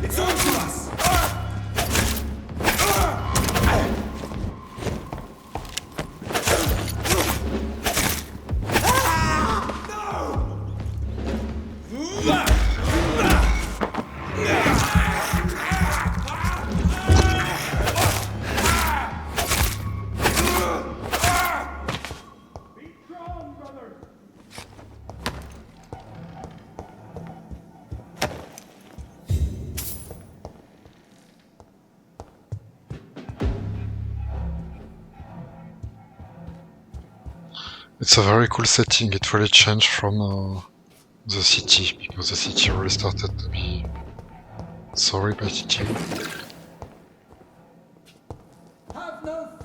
It's on to us! It's a very cool setting. It really changed from the city, because the city really started to be so repetitive. Have no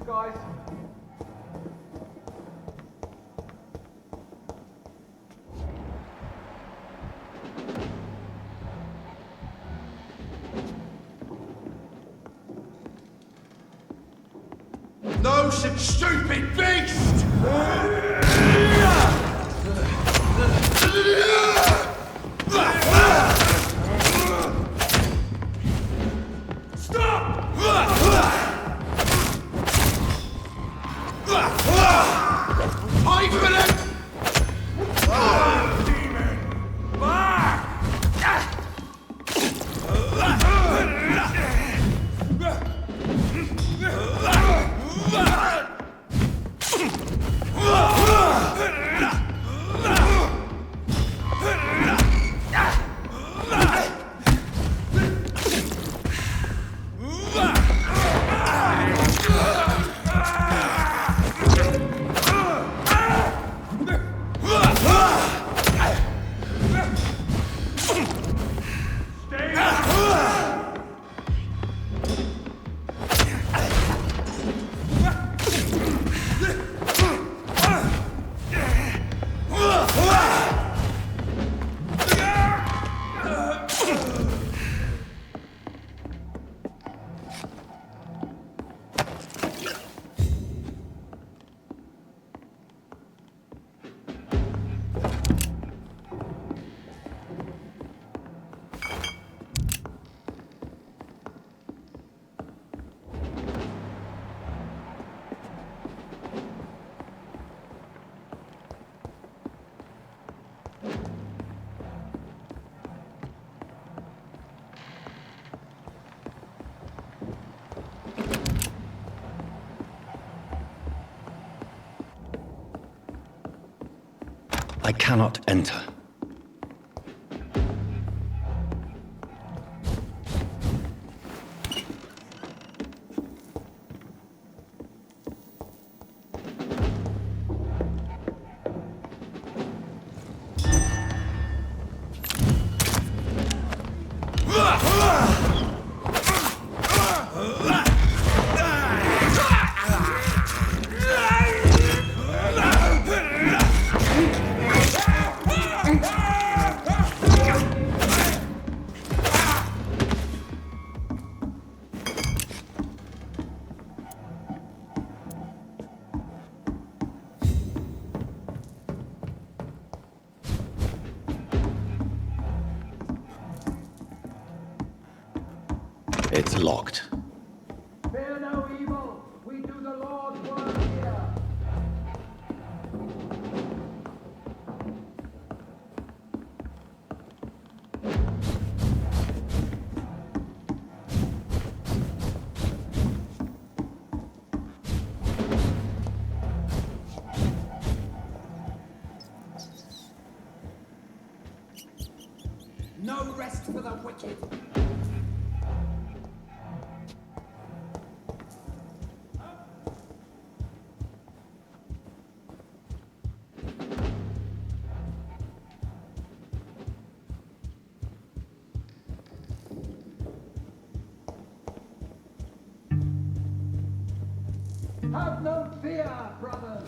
guys. No such stupid beast! Stop! I for it! Demon! Back! I cannot enter. It's locked. Fear no evil. We do the Lord's work here. No rest for the wicked. Have no fear, brothers!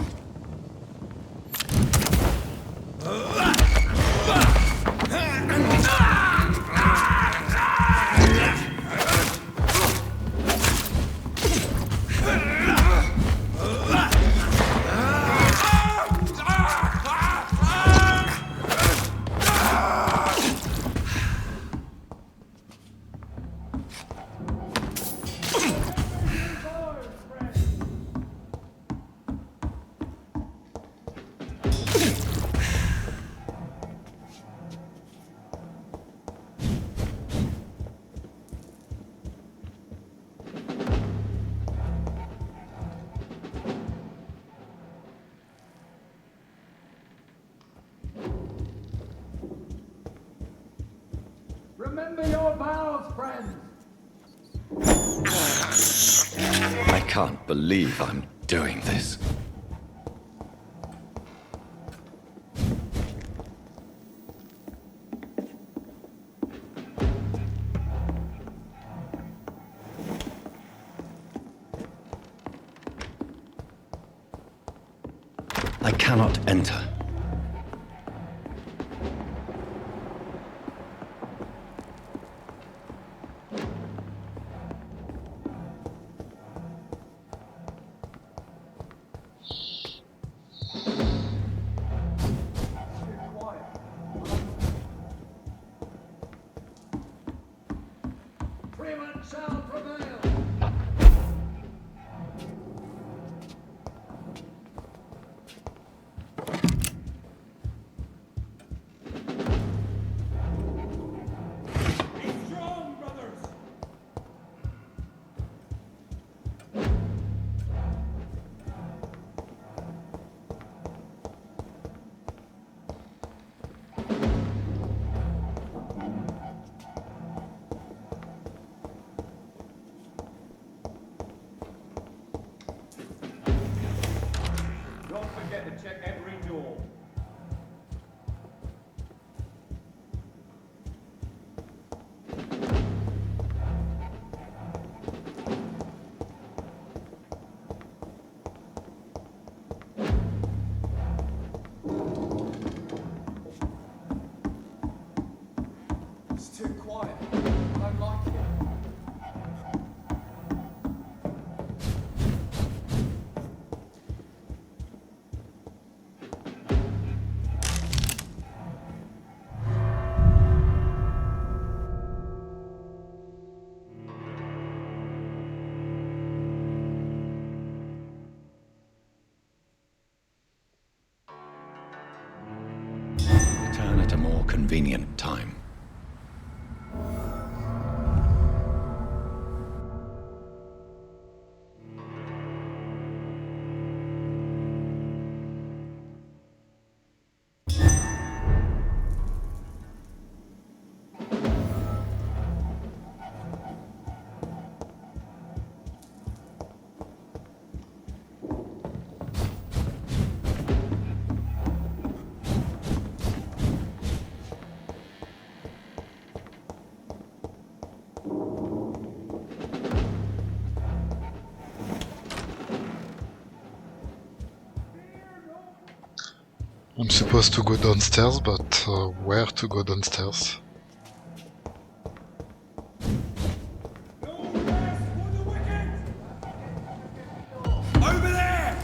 Remember your vows, friends. I can't believe I'm doing this. I cannot enter. Freeman shall prevail. Be strong, brothers. Don't forget to check every door. It's too quiet. I don't like it. Return at a more convenient time. I'm supposed to go downstairs, but where to go downstairs? No rest for the wicked! Over there!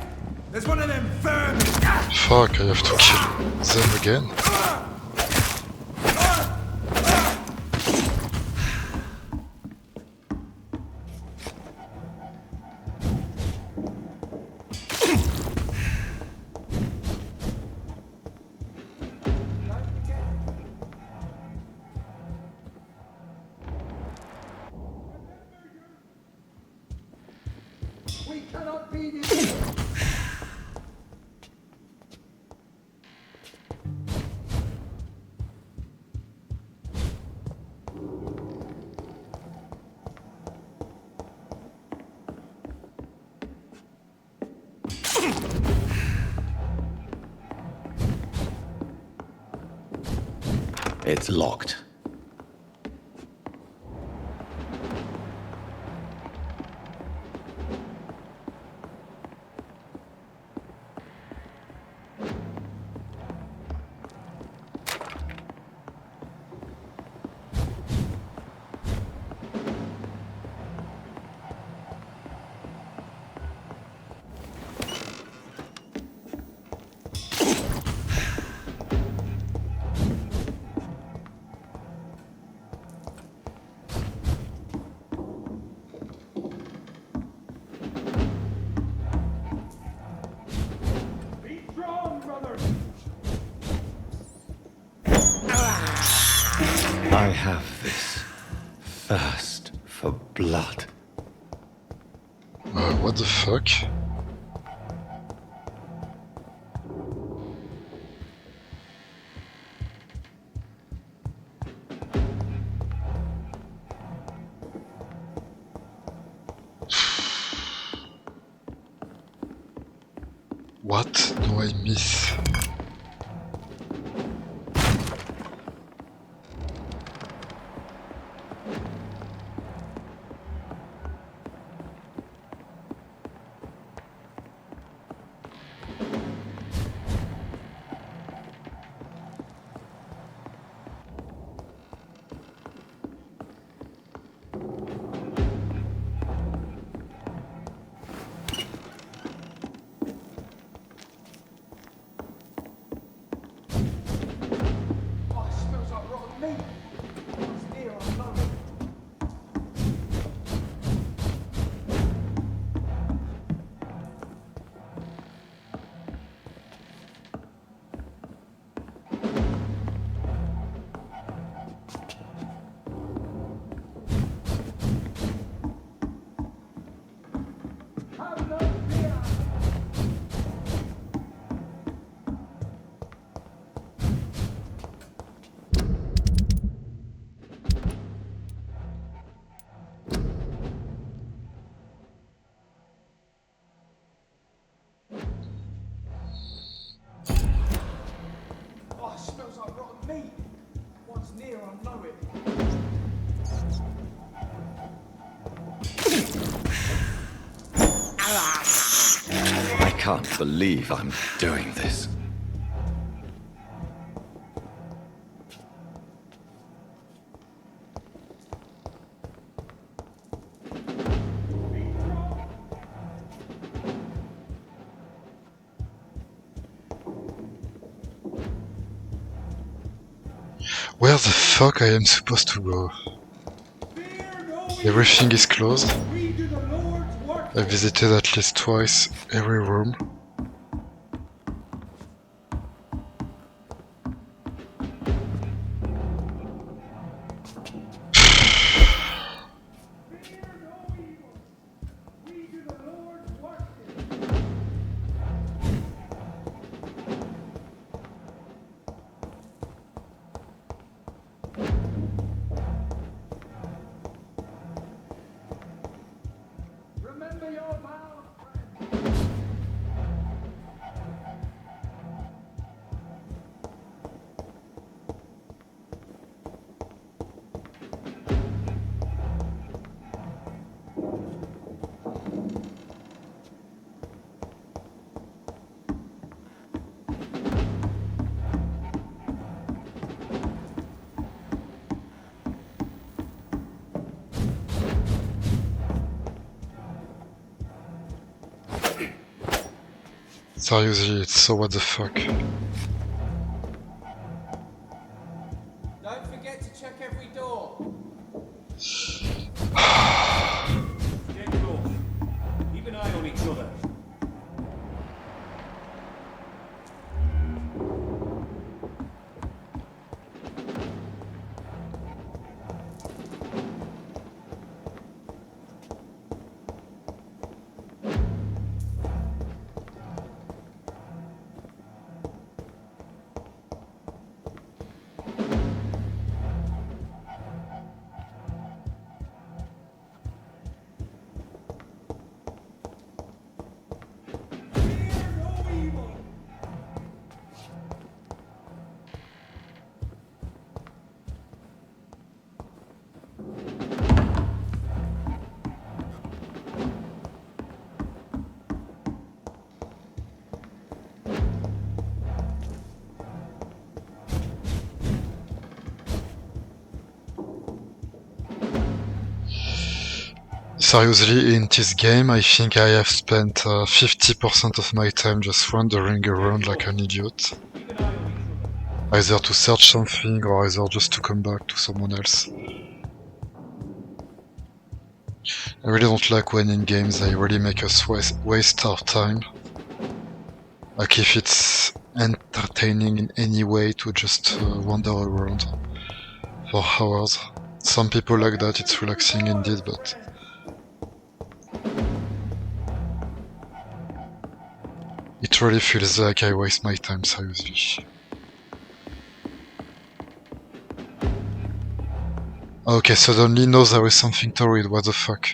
There's one of them vermin! Fuck, I have to kill them again? We cannot be this. It's locked. Be strong, brothers! I have this thirst for blood. What the fuck? What do I miss? Oh, it smells like rotten meat. It's near, I know it. Have no fear. Oh, it smells like rotten meat. One's near, I know it. I can't believe I'm doing this. Where the fuck I am supposed to go? Everything is closed. We do the Lord's work. I visited at least twice every room. Fear no evil. We do the Lord's work. Remember your vows, friend. Seriously, it's so what the fuck. Don't forget to check every door. Get close. Keep an eye on each other. Fear no evil. Seriously, in this game, I think I have spent 50% of my time just wandering around like an idiot. Keep an eye on each other. Either to search something or either just to come back to someone else. I really don't like when in games they really make us waste our time. Like if it's entertaining in any way to just wander around for hours. Some people like that, it's relaxing indeed, but it really feels like I waste my time, seriously. Okay, suddenly now there is something to read, what the fuck.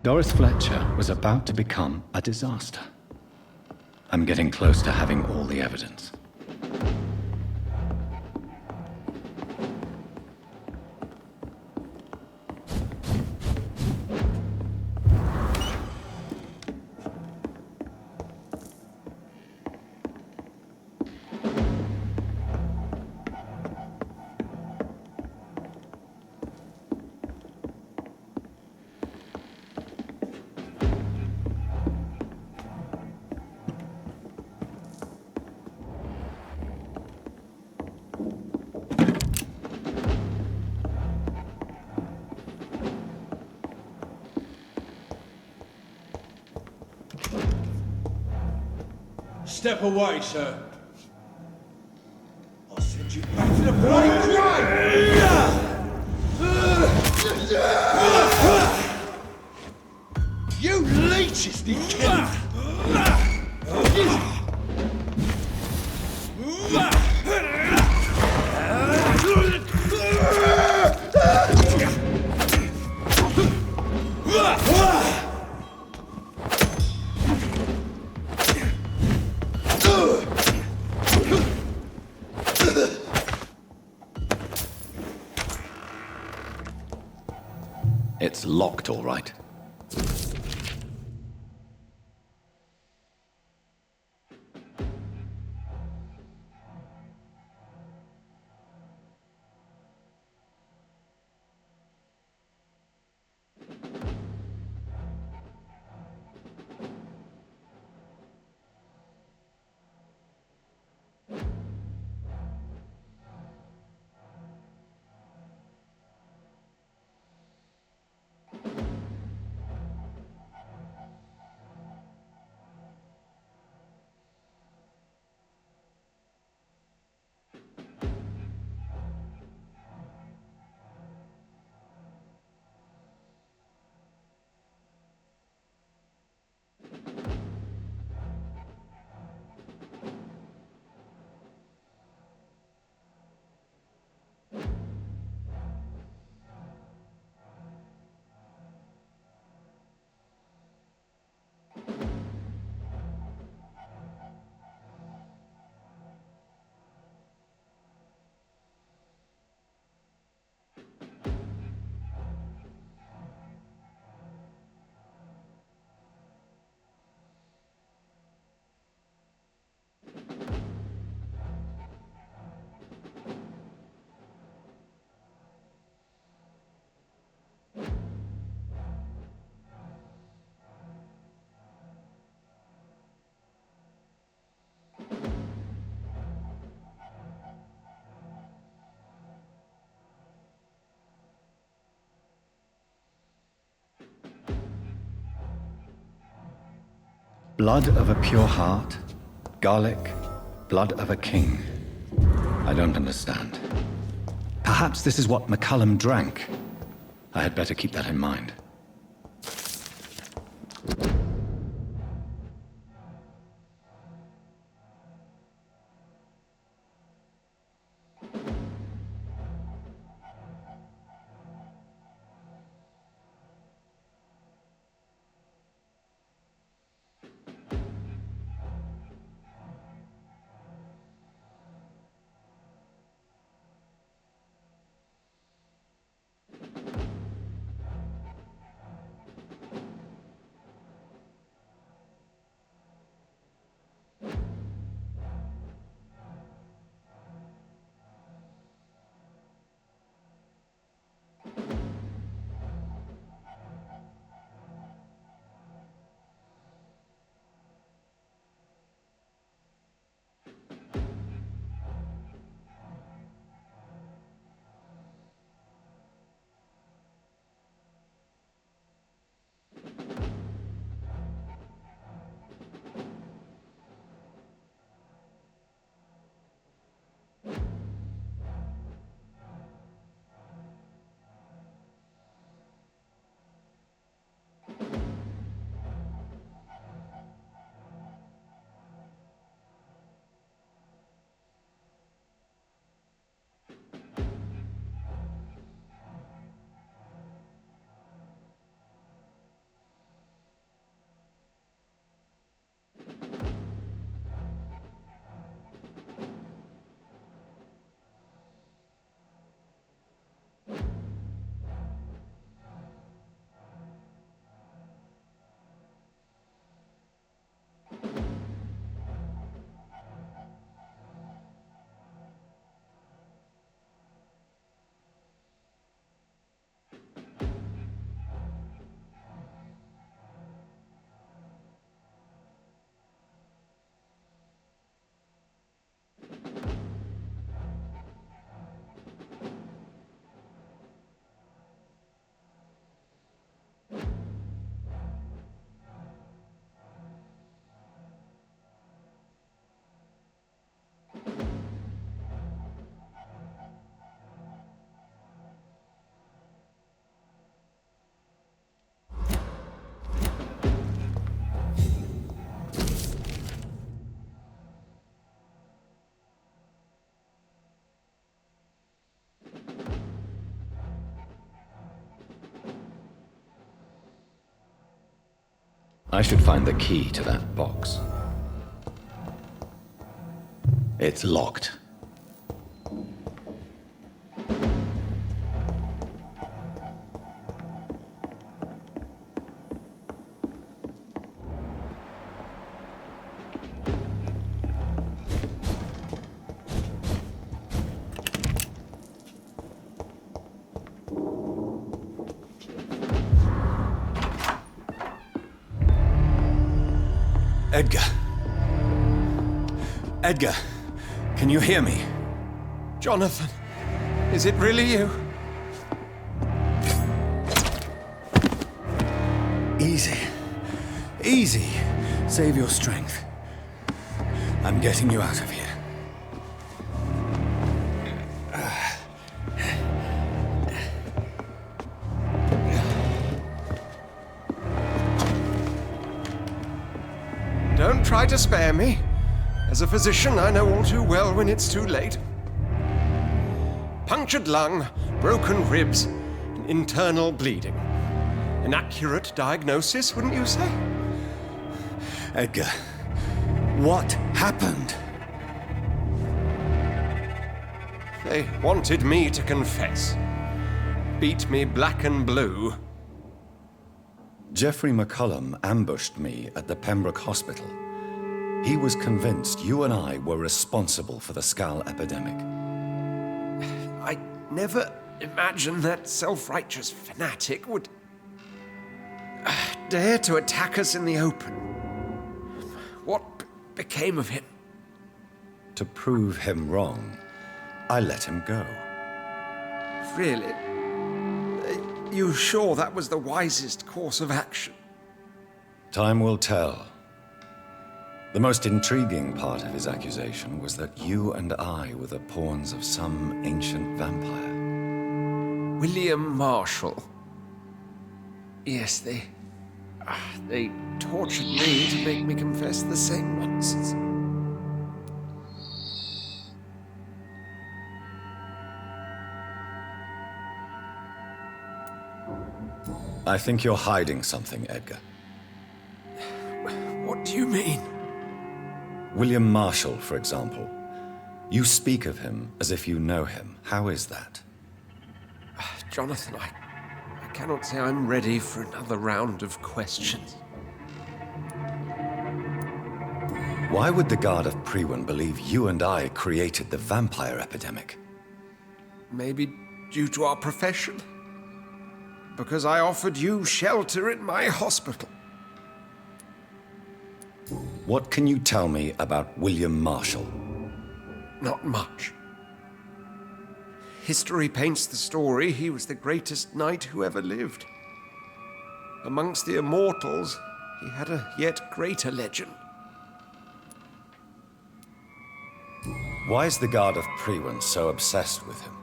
Doris Fletcher was about to become a disaster. I'm getting close to having all the evidence. Step away, sir. I'll send you back to the bloody grave! You leeches didn't kill him! It's locked, all right. Blood of a pure heart, garlic, blood of a king. I don't understand. Perhaps this is what McCullum drank. I had better keep that in mind. I should find the key to that box. It's locked. Edgar. Edgar, can you hear me? Jonathan, is it really you? Easy. Easy. Save your strength. I'm getting you out of here. Don't try to spare me. As a physician, I know all too well when it's too late. Punctured lung, broken ribs, and internal bleeding. An accurate diagnosis, wouldn't you say? Edgar, what happened? They wanted me to confess. Beat me black and blue. Jeffrey McCullum ambushed me at the Pembroke Hospital. He was convinced you and I were responsible for the Skal epidemic. I never imagined that self-righteous fanatic would dare to attack us in the open. What became of him? To prove him wrong, I let him go. Really? You sure that was the wisest course of action? Time will tell. The most intriguing part of his accusation was that you and I were the pawns of some ancient vampire. William Marshall. Yes, they tortured me to make me confess the same nonsense. I think you're hiding something, Edgar. What do you mean? William Marshall, for example. You speak of him as if you know him. How is that? Jonathan, I cannot say I'm ready for another round of questions. Why would the Guard of Priwen believe you and I created the vampire epidemic? Maybe due to our profession? Because I offered you shelter in my hospital. What can you tell me about William Marshall? Not much. History paints the story he was the greatest knight who ever lived. Amongst the immortals, he had a yet greater legend. Why is the Guard of Priwen so obsessed with him?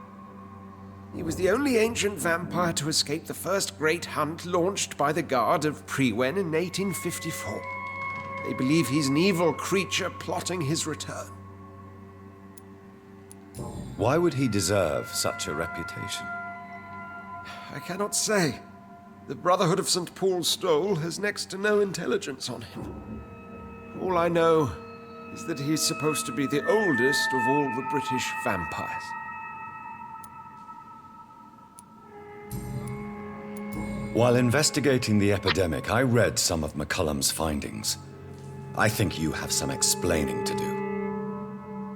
He was the only ancient vampire to escape the first great hunt launched by the Guard of Priwen in 1854. They believe he's an evil creature plotting his return. Why would he deserve such a reputation? I cannot say. The Brotherhood of St. Paul's Stole has next to no intelligence on him. All I know is that he's supposed to be the oldest of all the British vampires. While investigating the epidemic, I read some of McCullum's findings. I think you have some explaining to do.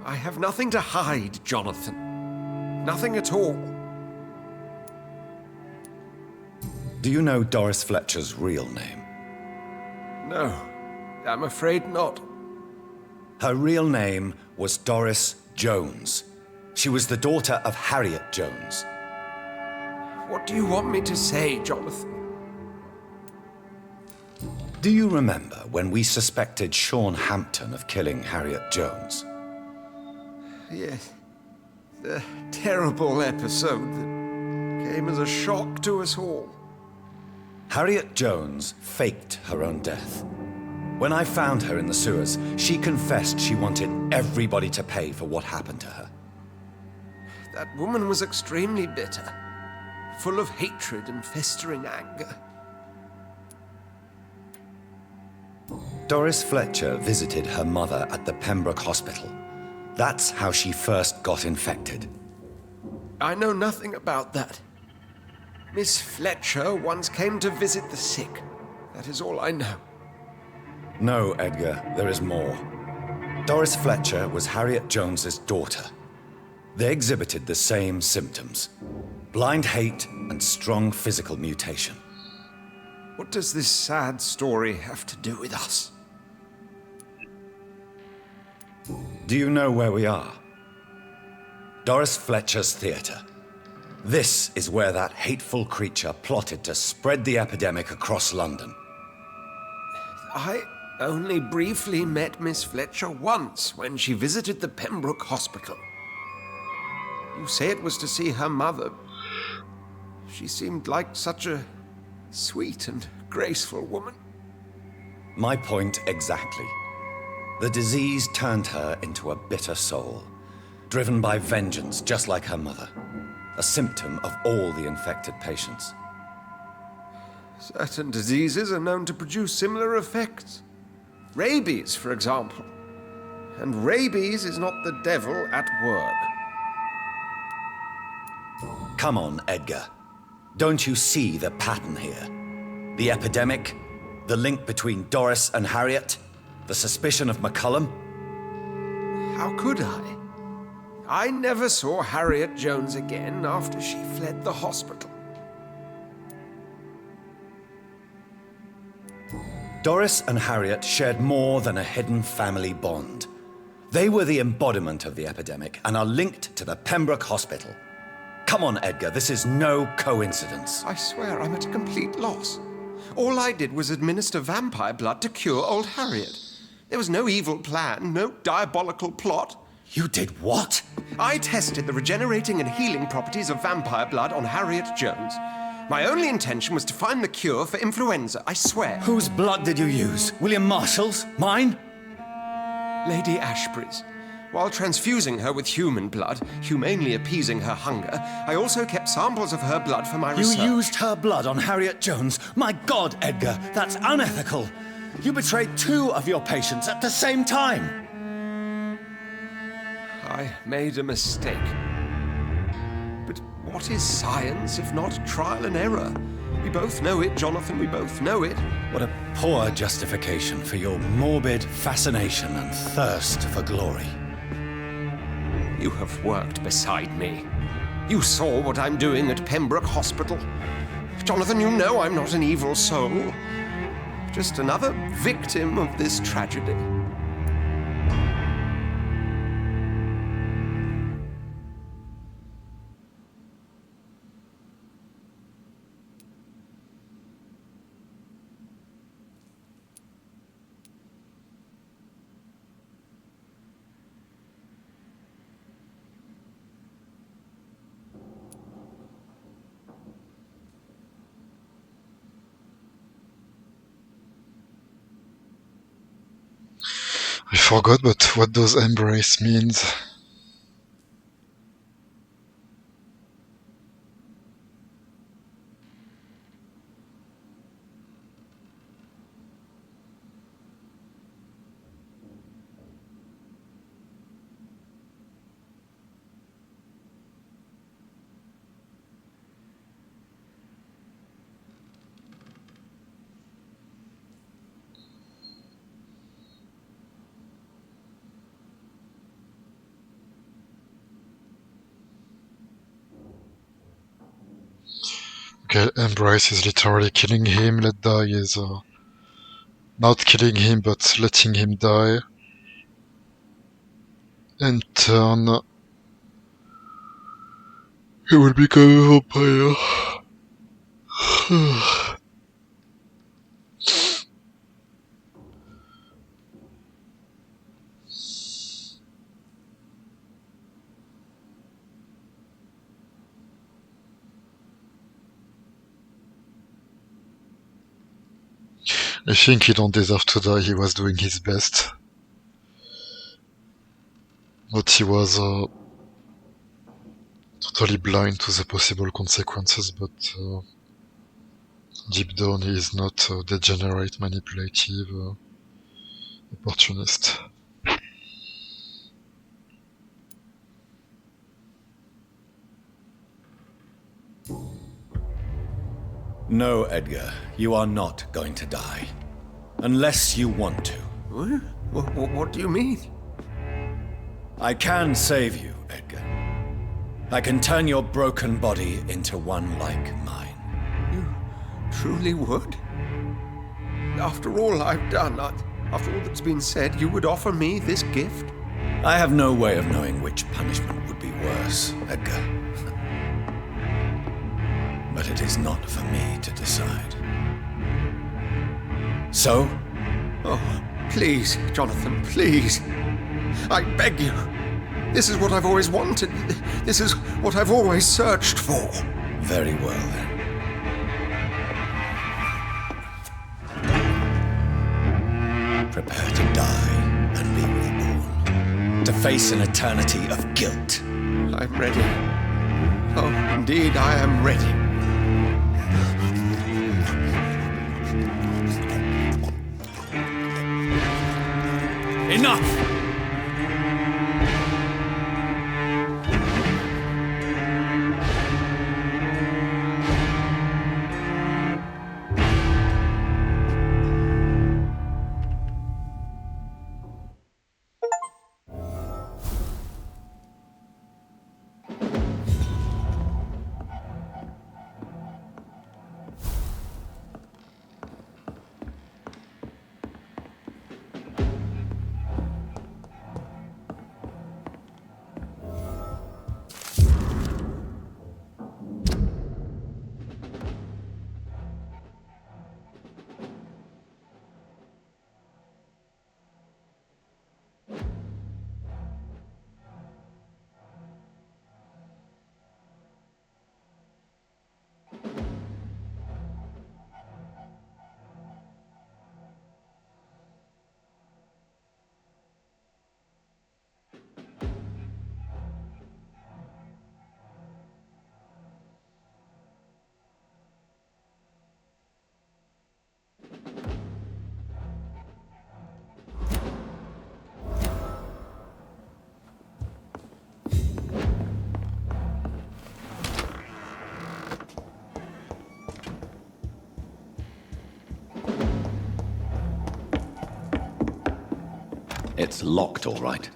I have nothing to hide, Jonathan. Nothing at all. Do you know Doris Fletcher's real name? No, I'm afraid not. Her real name was Doris Jones. She was the daughter of Harriet Jones. What do you want me to say, Jonathan? Do you remember when we suspected Sean Hampton of killing Harriet Jones? Yes. The terrible episode that came as a shock to us all. Harriet Jones faked her own death. When I found her in the sewers, she confessed she wanted everybody to pay for what happened to her. That woman was extremely bitter, full of hatred and festering anger. Doris Fletcher visited her mother at the Pembroke Hospital. That's how she first got infected. I know nothing about that. Miss Fletcher once came to visit the sick. That is all I know. No, Edgar, there is more. Doris Fletcher was Harriet Jones's daughter. They exhibited the same symptoms: blind hate and strong physical mutation. What does this sad story have to do with us? Do you know where we are? Doris Fletcher's theater. This is where that hateful creature plotted to spread the epidemic across London. I only briefly met Miss Fletcher once when she visited the Pembroke Hospital. You say it was to see her mother. She seemed like such a sweet and graceful woman. My point exactly. The disease turned her into a bitter soul, driven by vengeance just like her mother. A symptom of all the infected patients. Certain diseases are known to produce similar effects. Rabies, for example. And rabies is not the devil at work. Come on, Edgar. Don't you see the pattern here? The epidemic, the link between Doris and Harriet, the suspicion of McCullum? How could I? I never saw Harriet Jones again after she fled the hospital. Doris and Harriet shared more than a hidden family bond. They were the embodiment of the epidemic and are linked to the Pembroke Hospital. Come on, Edgar, this is no coincidence. I swear I'm at a complete loss. All I did was administer vampire blood to cure old Harriet. There was no evil plan, no diabolical plot. You did what? I tested the regenerating and healing properties of vampire blood on Harriet Jones. My only intention was to find the cure for influenza, I swear. Whose blood did you use? William Marshall's? Mine? Lady Ashbury's. While transfusing her with human blood, humanely appeasing her hunger, I also kept samples of her blood for my research. You used her blood on Harriet Jones? My God, Edgar, that's unethical. You betrayed 2 of your patients at the same time. I made a mistake. But what is science if not trial and error? We both know it, Jonathan, we both know it. What a poor justification for your morbid fascination and thirst for glory. You have worked beside me. You saw what I'm doing at Pembroke Hospital. Jonathan, you know I'm not an evil soul. Just another victim of this tragedy. I forgot, but what does embrace means? Okay, embrace is literally killing him, let die is not killing him but letting him die. And turn, he will become a vampire. I think he don't deserve to die, he was doing his best. But he was totally blind to the possible consequences, but deep down he is not degenerate, manipulative. Opportunist. No, Edgar, you are not going to die. Unless you want to. What do you mean? I can save you, Edgar. I can turn your broken body into one like mine. You truly would? After all I've done, after all that's been said, you would offer me this gift? I have no way of knowing which punishment would be worse, Edgar. But it is not for me to decide. So? Oh, please, Jonathan, please. I beg you. This is what I've always wanted. This is what I've always searched for. Very well, then. Prepare to die and be reborn. To face an eternity of guilt. I'm ready. Oh, indeed, I am ready. Enough! It's locked, all right.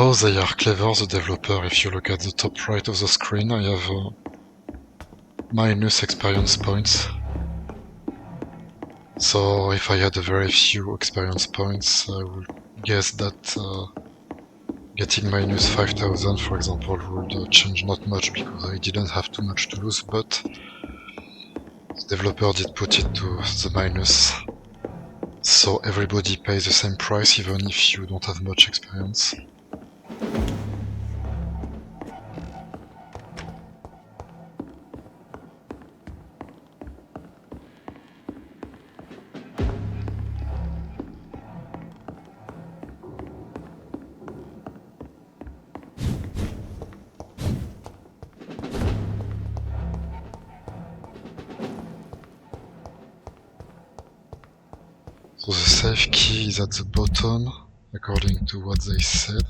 Oh, they are clever, the developer. If you look at the top right of the screen, I have minus experience points. So if I had a very few experience points, I would guess that getting minus 5,000, for example, would change not much because I didn't have too much to lose, but the developer did put it to the minus. So everybody pays the same price even if you don't have much experience. So the safe key is at the bottom, according to what they said.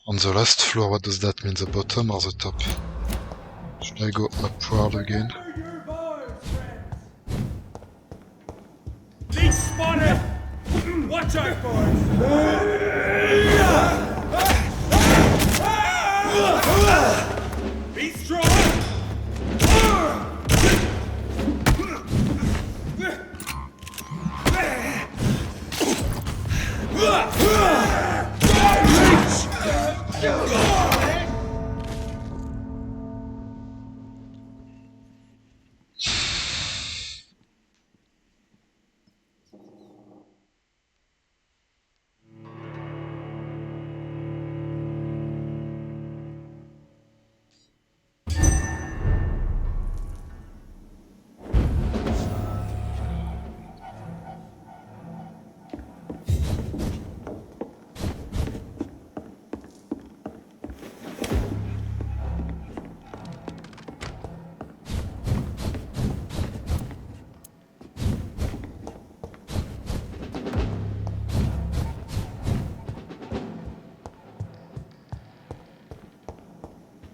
On the last floor, what does that mean, the bottom or the top? Should I go upward again? Do your bars, friends. Leech spotted! Watch out, boys! Be strong!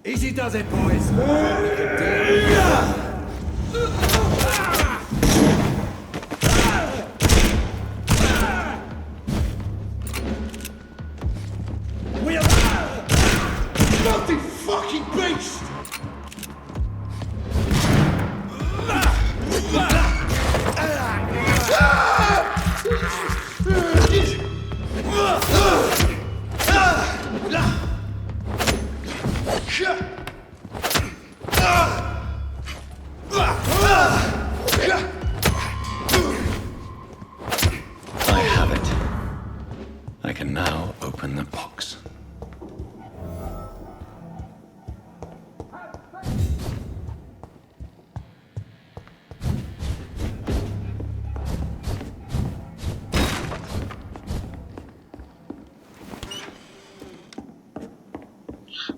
Easy does it, boys. Filthy fucking beast! I have it. I can now open the box.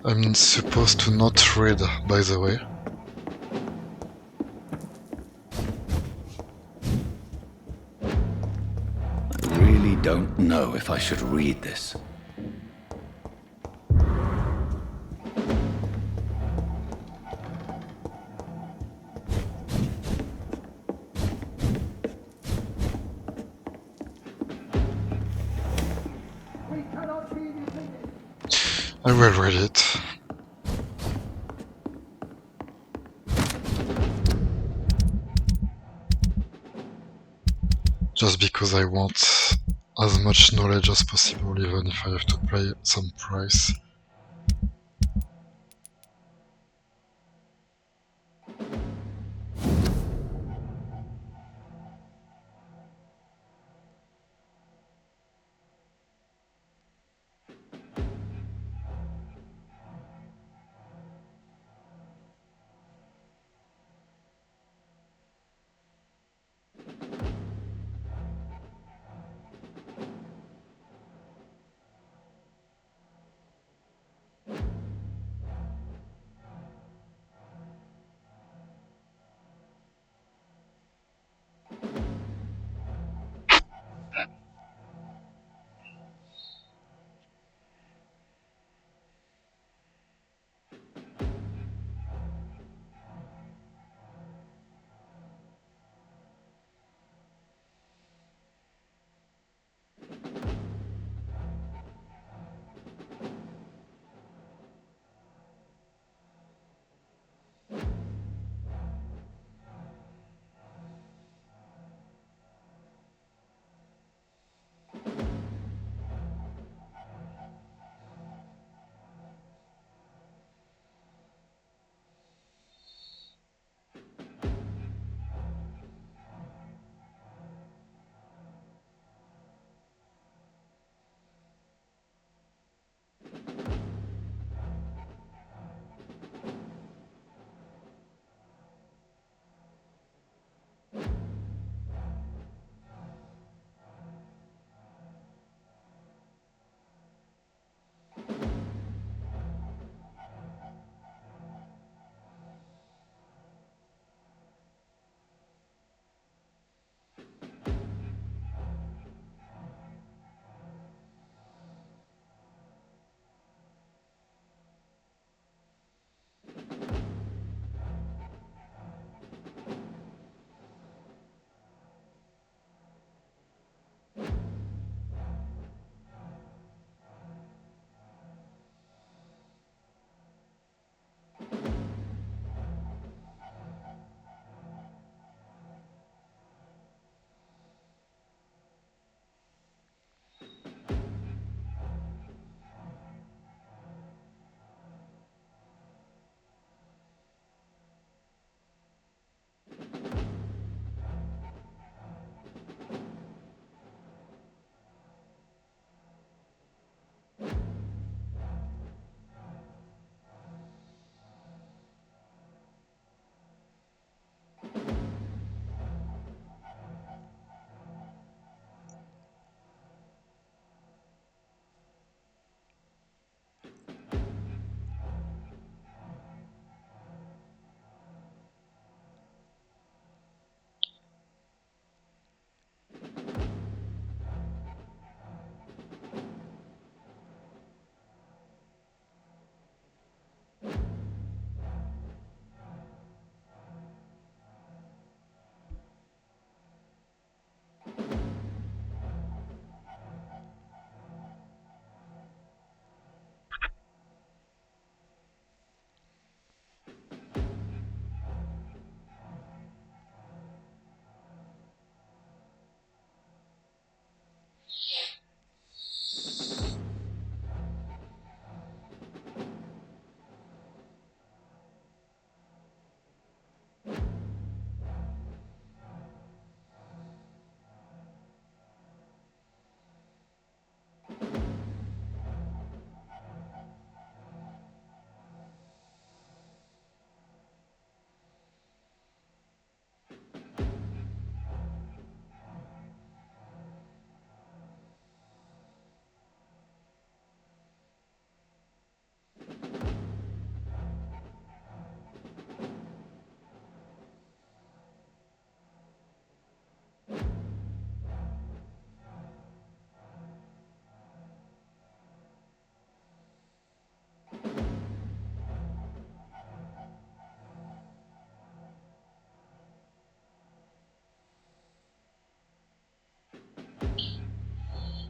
I'm supposed to not read, by the way. I really don't know if I should read this. I will read it. Just because I want as much knowledge as possible, even if I have to pay some price.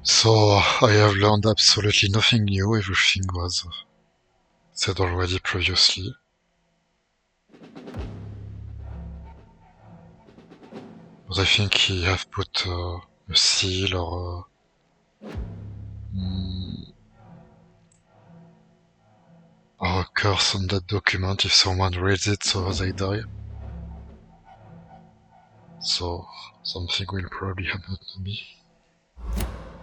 So I have learned absolutely nothing new, everything was said already previously. But I think he have put a seal or a curse on that document if someone reads it so they die. So something will probably happen to me.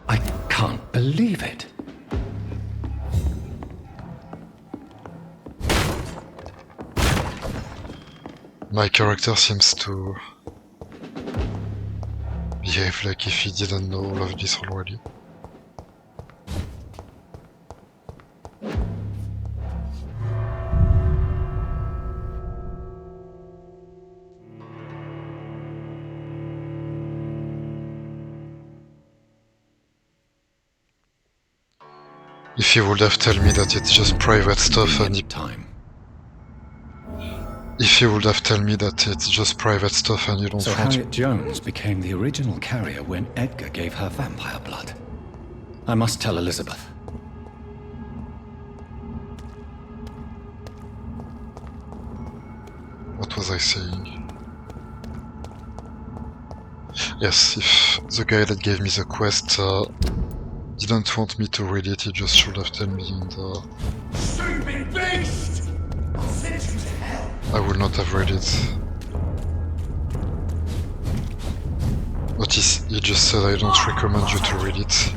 I can't believe it. My character seems to behave like if he didn't know all of this already. If he would have told me that it's just private stuff and if he would have told me that it's just private stuff and you don't So want Harriet Jones became the original carrier when Edgar gave her vampire blood. I must tell Elizabeth. What was I saying? Yes, if the guy that gave me the quest didn't want me to read it, he just should have told me and Stupid beast! I'll send you to hell. I would not have read it. But he just said I don't recommend you to read it.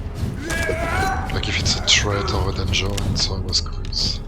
Like if it's a threat or a danger, and so I was curious.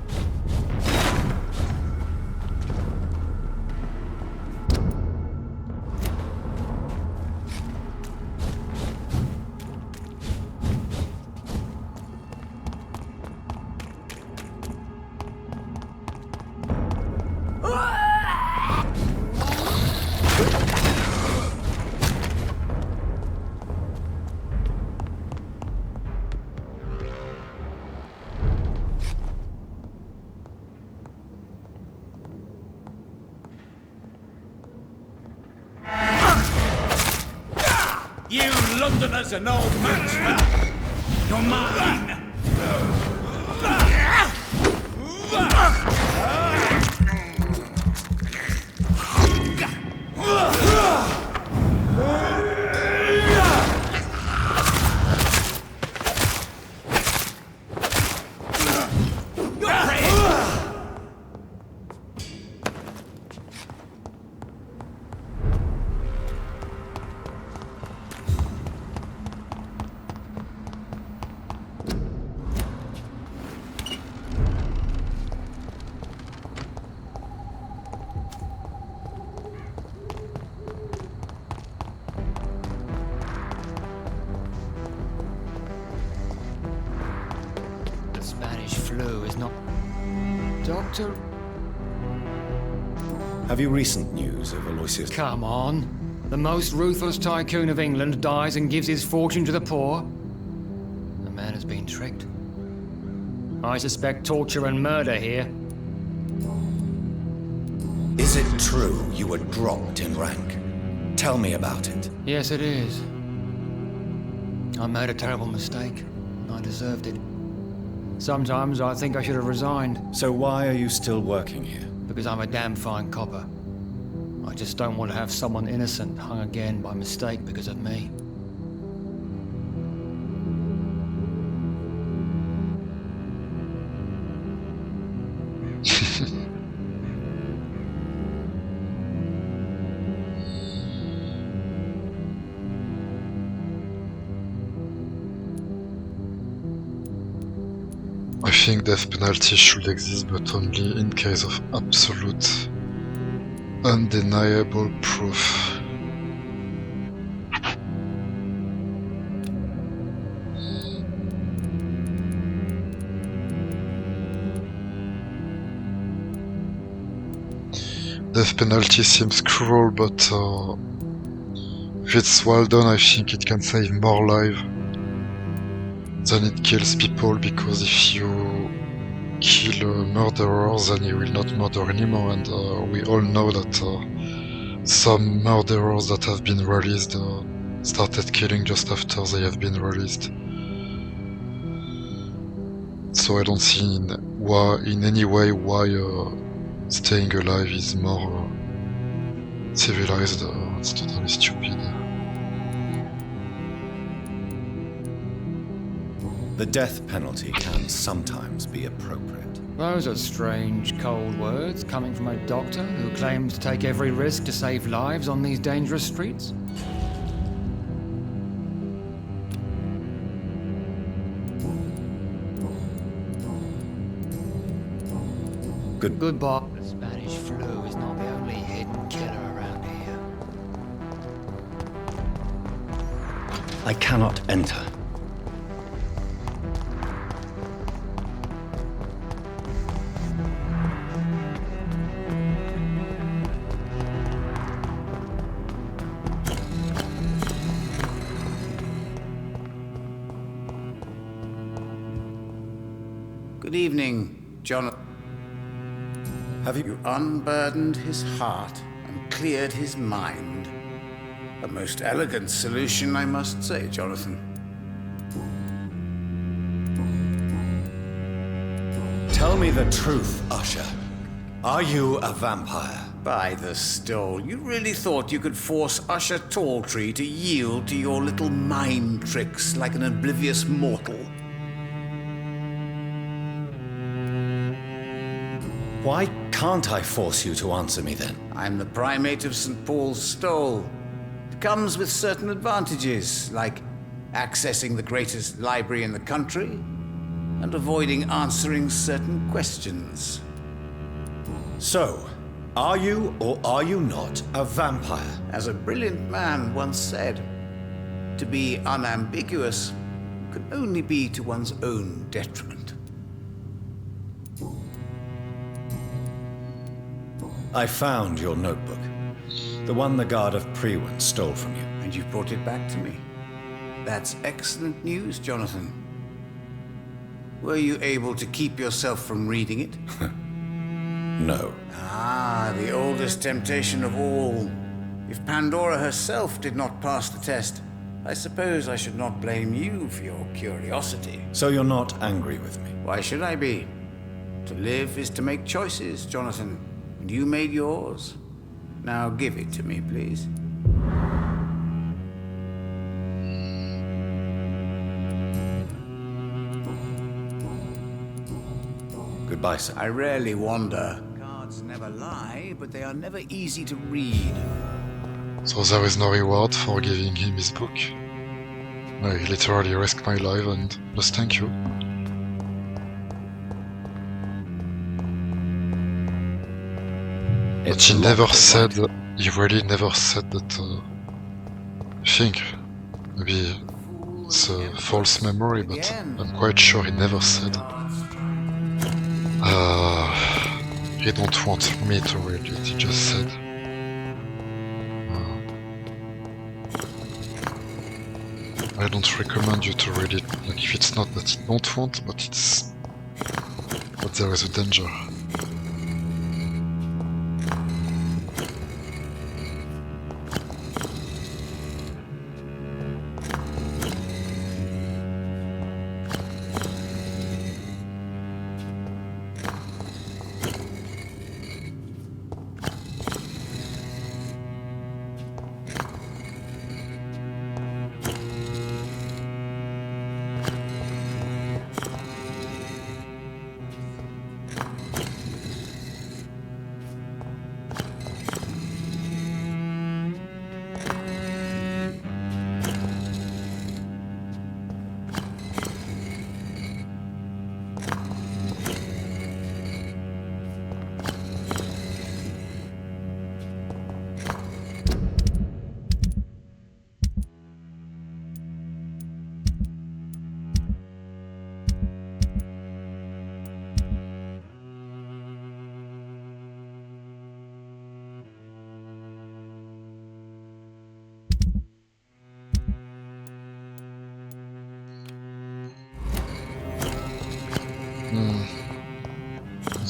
You Londoners are no match for... You're mine! Flu is not... Doctor? Have you recent news of Aloysius? Come on. The most ruthless tycoon of England dies and gives his fortune to the poor. The man has been tricked. I suspect torture and murder here. Is it true you were dropped in rank? Tell me about it. Yes, it is. I made a terrible mistake. I deserved it. Sometimes I think I should have resigned. So why are you still working here? Because I'm a damn fine copper. I just don't want to have someone innocent hung again by mistake because of me. I think death penalty should exist, but only in case of absolute, undeniable proof. Death penalty seems cruel, but if it's well done, I think it can save more lives than it kills people, because if you kill a murderer, then he will not murder anymore, and we all know that some murderers that have been released started killing just after they have been released. So I don't see in any way why staying alive is more civilized. It's totally stupid. The death penalty can sometimes be appropriate. Those are strange, cold words coming from a doctor who claims to take every risk to save lives on these dangerous streets. Goodbye. The Spanish flu is not the only hidden killer around here. I cannot enter. Good evening, Jonathan. Have You unburdened his heart and cleared his mind. A most elegant solution, I must say, Jonathan. Tell me the truth, Usher. Are you a vampire? By the stole, you really thought you could force Usher Talltree to yield to your little mind tricks like an oblivious mortal? Why can't I force you to answer me then? I'm the primate of St. Paul's Stole. It comes with certain advantages, like accessing the greatest library in the country and avoiding answering certain questions. So, are you or are you not a vampire? As a brilliant man once said, to be unambiguous can only be to one's own detriment. I found your notebook. The one the guard of Prewen stole from you. And you've brought it back to me. That's excellent news, Jonathan. Were you able to keep yourself from reading it? No. Ah, the oldest temptation of all. If Pandora herself did not pass the test, I suppose I should not blame you for your curiosity. So you're not angry with me? Why should I be? To live is to make choices, Jonathan. And you made yours. Now give it to me, please. Goodbye, sir. I rarely wander. Cards never lie, but they are never easy to read. So there is no reward for giving him his book. I literally risked my life and just thank you. But he never said, he really never said that, I think, maybe it's a false memory, but I'm quite sure he never said. He don't want me to read it, he just said. I don't recommend you to read it, like if it's not that you don't want, but it's... but there is a danger.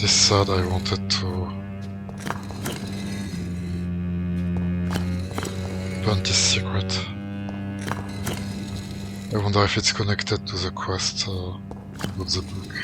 This sad, I wanted to burn this secret. I wonder if it's connected to the quest about the book.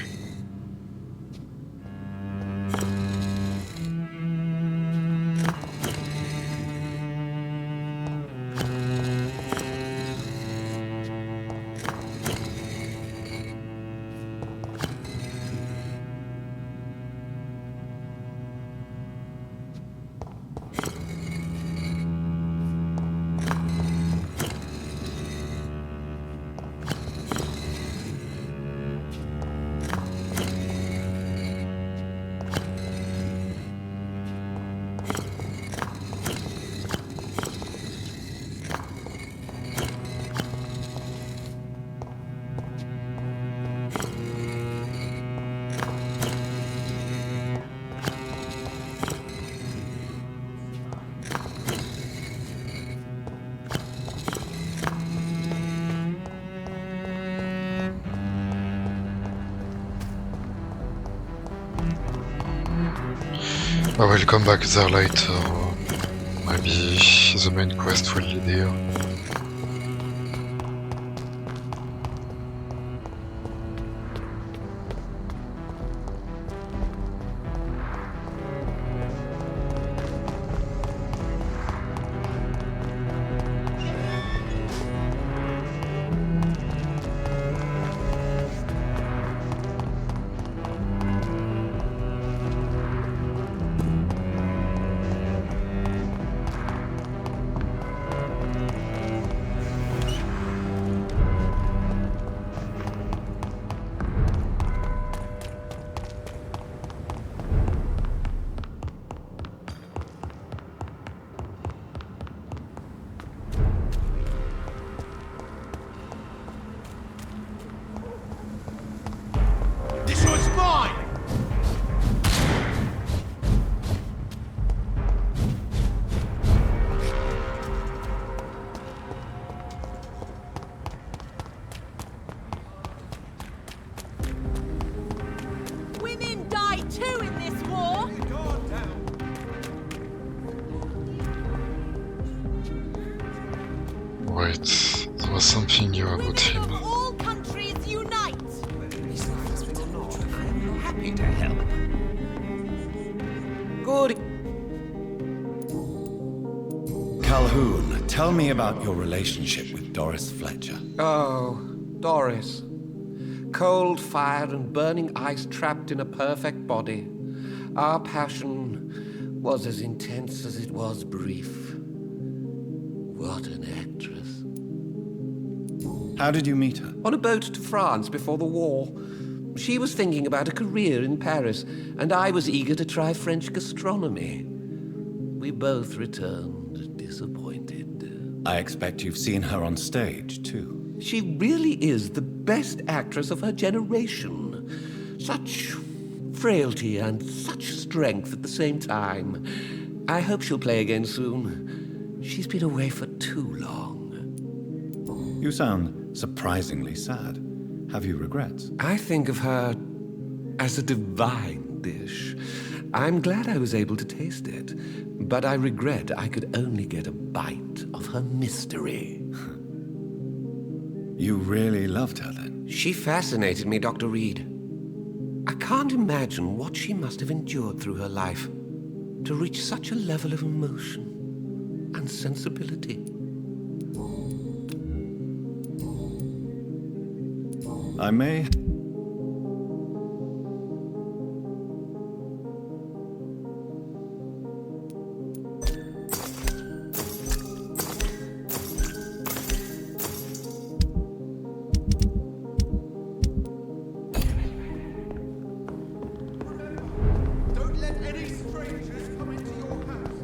I will come back there later, maybe the main quest will lead here. This one's mine! Women die too in this war! Guard down. Wait, there was something new about Women him. of all countries unite! Happy to help. Good. Calhoun, tell me about your relationship with Doris Fletcher. Oh, Doris. Cold fire and burning ice trapped in a perfect body. Our passion was as intense as it was brief. What an actress. How did you meet her? On a boat to France before the war. She was thinking about a career in Paris, and I was eager to try French gastronomy. We both returned disappointed. I expect you've seen her on stage, too. She really is the best actress of her generation. Such frailty and such strength at the same time. I hope she'll play again soon. She's been away for too long. You sound surprisingly sad. Have you regrets? I think of her as a divine dish. I'm glad I was able to taste it, but I regret I could only get a bite of her mystery. You really loved her then? She fascinated me, Dr. Reed. I can't imagine what she must have endured through her life to reach such a level of emotion and sensibility. I may... Don't let any strangers come into your house.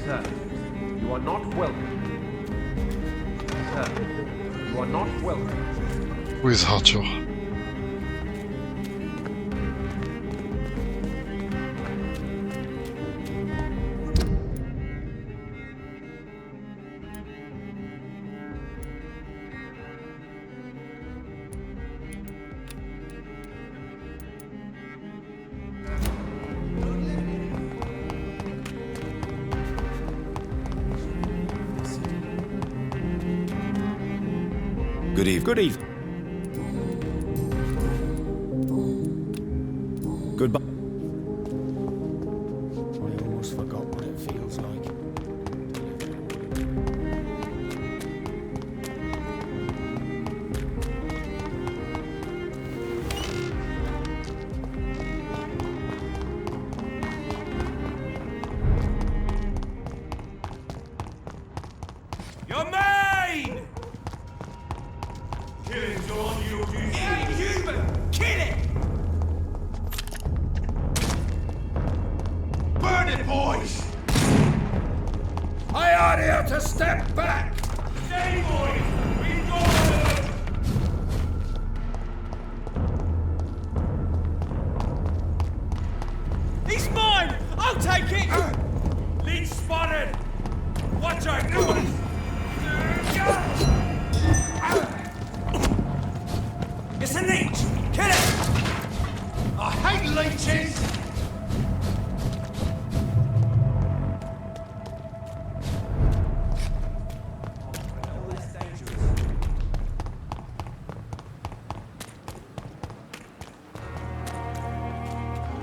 Sir, you are not welcome. Sir, you are not welcome. Who is Arthur? Good eve. Good eve. Goodbye. I almost forgot what it feels like. Your main! Killing's all you do. It ain't human! Kill it! Burn it, boys! I order you to step back! Steady, boys! We got it! He's mine! I'll take it! Lead spotted! Watch out, boys! It's a leech! Kill it! I hate leeches!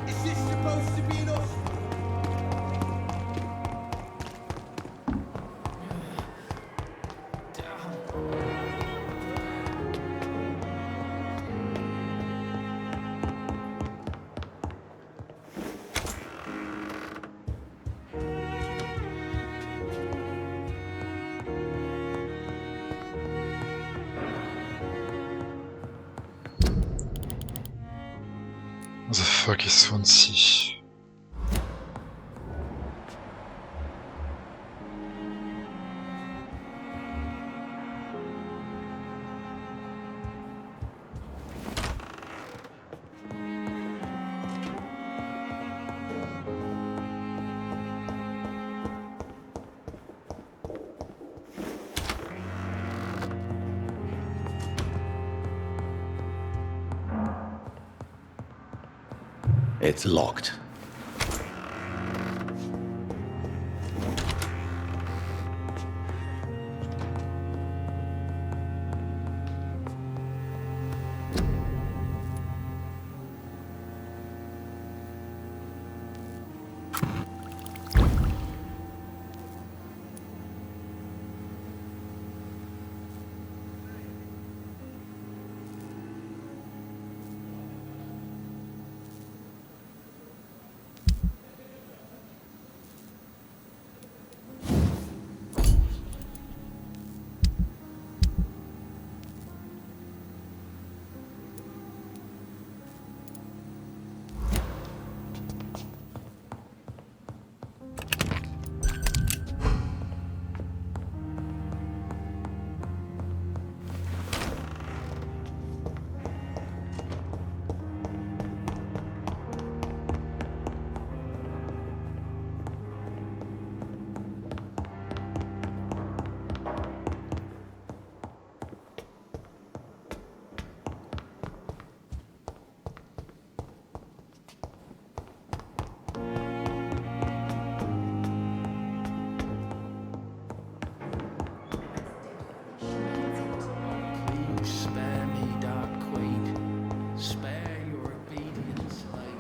Is this supposed to be enough? The fuck is Swansea? It's locked. Spare me, Dark Queen. Spare your obedient slave.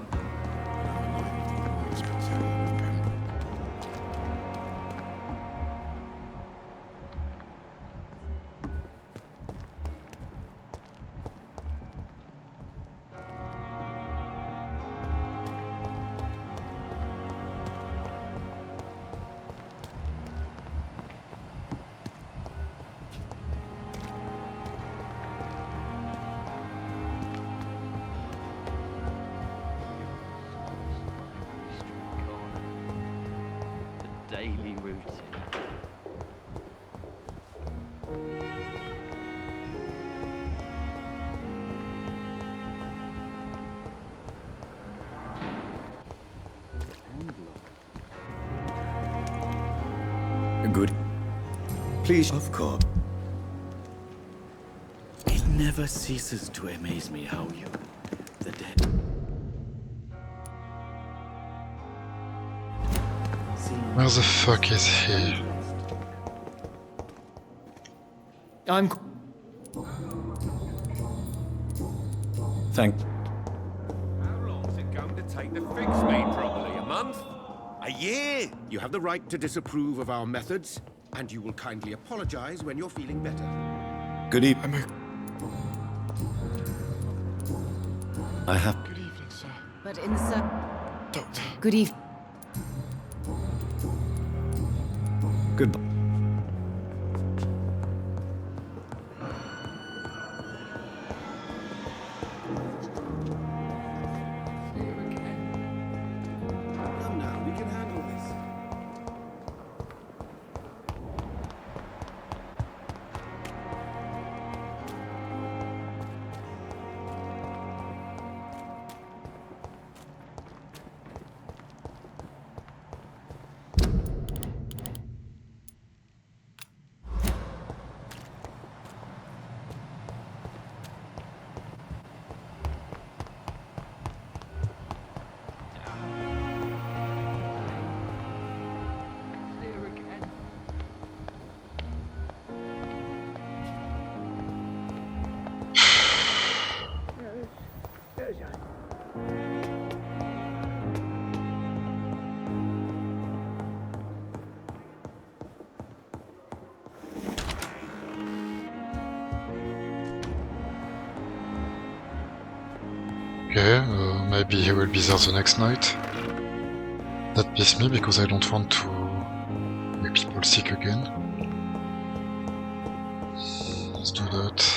Daily routine. Good. Please, of course. It never ceases to amaze me how you, the dead. Where the fuck is he? Thank... How long's it going to take to fix me properly? A month? A year! You have the right to disapprove of our methods, and you will kindly apologize when you're feeling better. Good evening. I have... Good evening, sir. But in the Doctor. Good evening. Goodbye. Come now, we can handle this. Okay, maybe he will be there the next night. That pisses me because I don't want to make people sick again. Let's do that.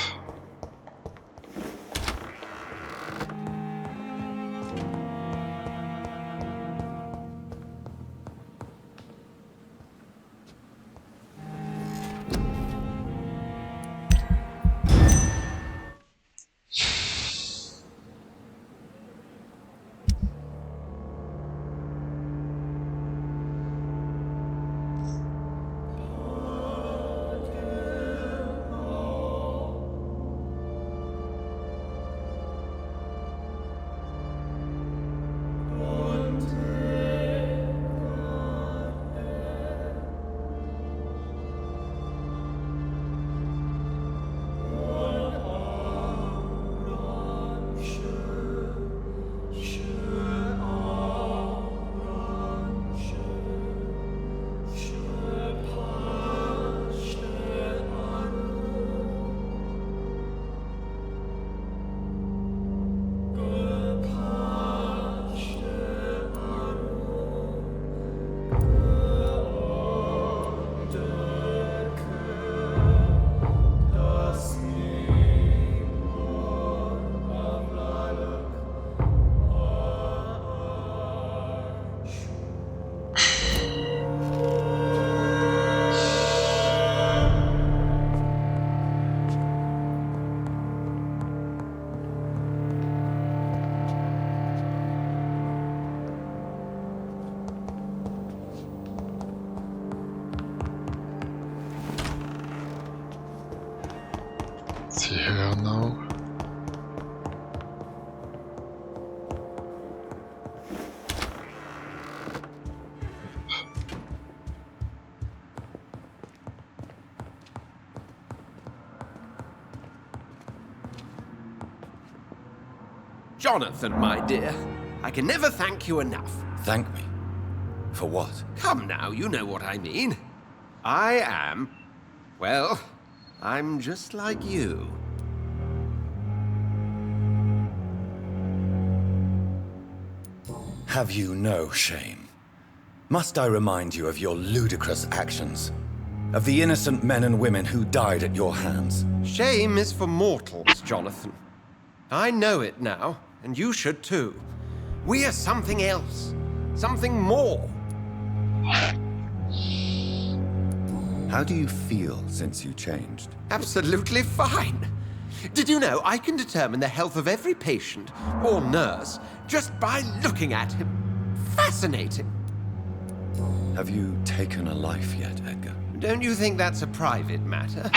See here now. Jonathan, my dear, I can never thank you enough. Thank me. For what? Come now, you know what I mean. I am... well, I'm just like you. Have you no shame? Must I remind you of your ludicrous actions? Of the innocent men and women who died at your hands? Shame is for mortals, Jonathan. I know it now, and you should too. We are something else. Something more. How do you feel since you changed? Absolutely fine. Did you know I can determine the health of every patient or nurse just by looking at him? Fascinating. Have you taken a life yet, Edgar? Don't you think that's a private matter?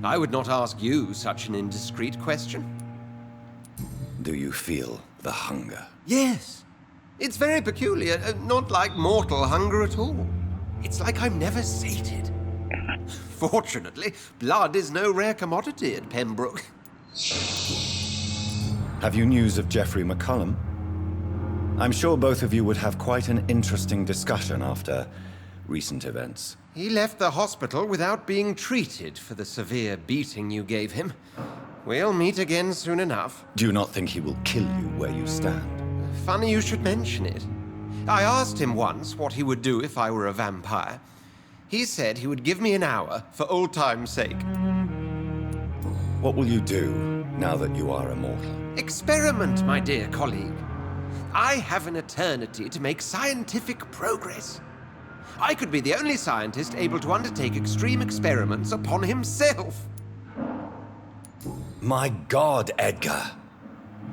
I would not ask you such an indiscreet question. Do you feel the hunger? Yes. It's very peculiar, not like mortal hunger at all. It's like I'm never sated. Fortunately, blood is no rare commodity at Pembroke. Have you news of Geoffrey McCullum? I'm sure both of you would have quite an interesting discussion after recent events. He left the hospital without being treated for the severe beating you gave him. We'll meet again soon enough. Do you not think he will kill you where you stand? Funny you should mention it. I asked him once what he would do if I were a vampire. He said he would give me an hour for old time's sake. What will you do now that you are immortal? Experiment, my dear colleague. I have an eternity to make scientific progress. I could be the only scientist able to undertake extreme experiments upon himself. My God, Edgar.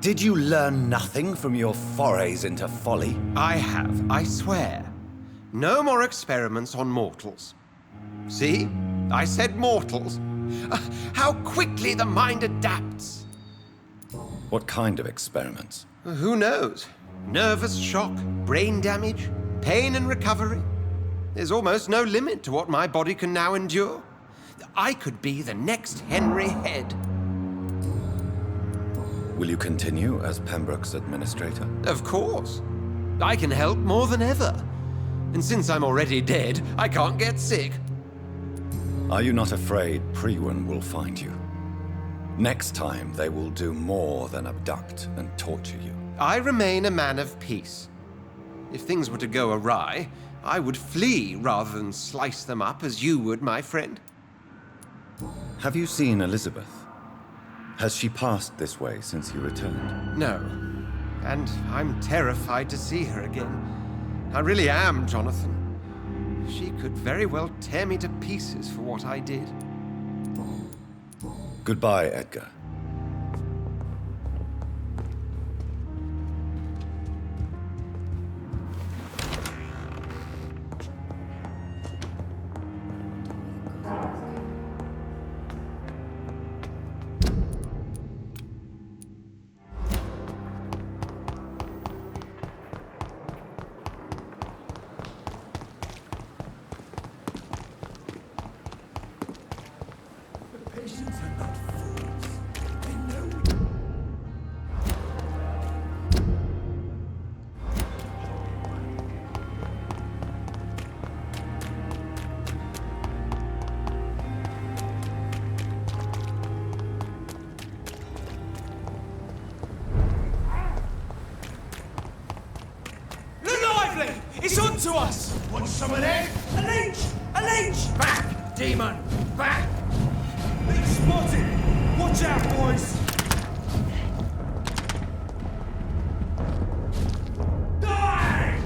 Did you learn nothing from your forays into folly? I have, I swear. No more experiments on mortals. See? I said mortals. How quickly the mind adapts. What kind of experiments? Who knows? Nervous shock, brain damage, pain and recovery. There's almost no limit to what my body can now endure. I could be the next Henry Head. Will you continue as Pembroke's administrator? Of course. I can help more than ever. And since I'm already dead, I can't get sick. Are you not afraid Priwen will find you? Next time, they will do more than abduct and torture you. I remain a man of peace. If things were to go awry, I would flee rather than slice them up as you would, my friend. Have you seen Elizabeth? Has she passed this way since you returned? No. And I'm terrified to see her again. I really am, Jonathan. She could very well tear me to pieces for what I did. Goodbye, Edgar. It's on to us! Want some of that? A leech! A leech! Back, demon! Back! Leech spotted! Watch out, boys! Die!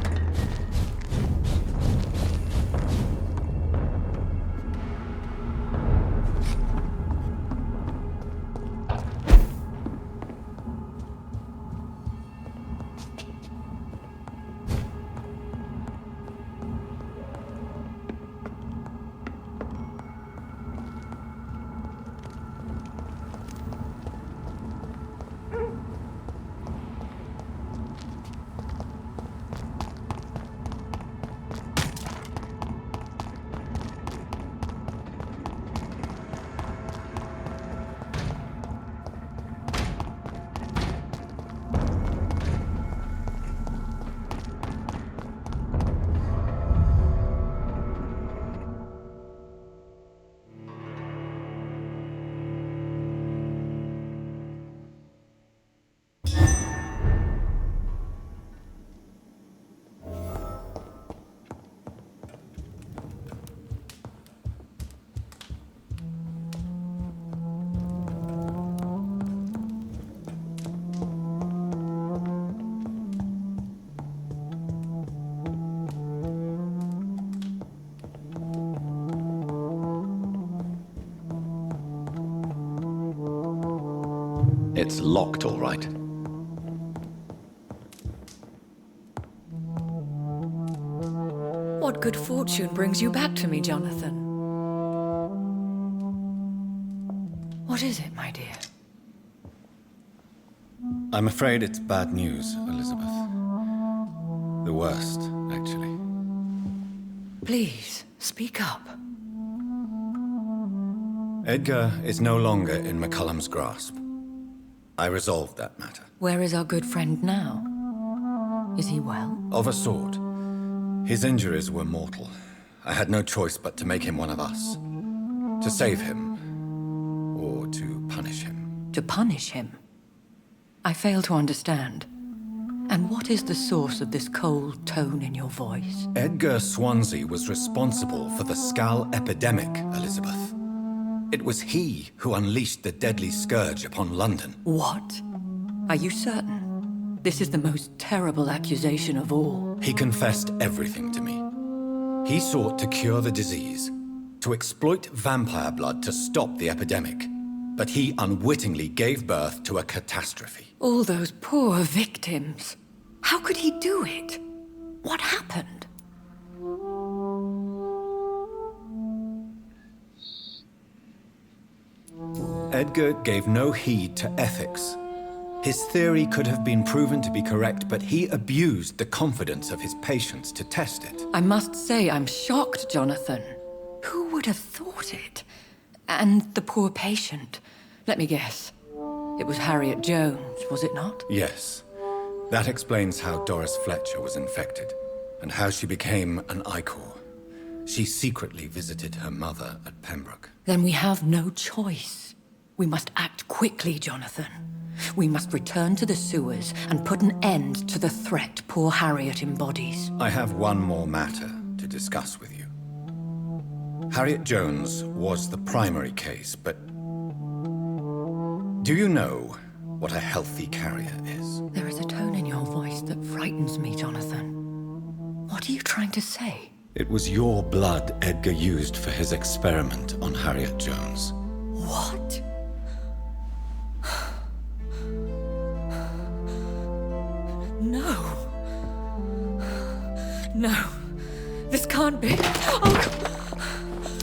It's locked, all right. What good fortune brings you back to me, Jonathan? What is it, my dear? I'm afraid it's bad news, Elizabeth. The worst, actually. Please, speak up. Edgar is no longer in McCullum's grasp. I resolved that matter. Where is our good friend now? Is he well? Of a sort. His injuries were mortal. I had no choice but to make him one of us. To save him, or to punish him. To punish him? I fail to understand. And what is the source of this cold tone in your voice? Edgar Swansea was responsible for the Skal epidemic, Elizabeth. It was he who unleashed the deadly scourge upon London. What? Are you certain? This is the most terrible accusation of all. He confessed everything to me. He sought to cure the disease, to exploit vampire blood to stop the epidemic. But he unwittingly gave birth to a catastrophe. All those poor victims. How could he do it? What happened? Edgar gave no heed to ethics. His theory could have been proven to be correct, but he abused the confidence of his patients to test it. I must say I'm shocked, Jonathan. Who would have thought it? And the poor patient. Let me guess. It was Harriet Jones, was it not? Yes. That explains how Doris Fletcher was infected, and how she became an Icor. She secretly visited her mother at Pembroke. Then we have no choice. We must act quickly, Jonathan. We must return to the sewers and put an end to the threat poor Harriet embodies. I have one more matter to discuss with you. Harriet Jones was the primary case, but do you know what a healthy carrier is? There is a tone in your voice that frightens me, Jonathan. What are you trying to say? It was your blood Edgar used for his experiment on Harriet Jones. What? No. No. This can't be. Oh.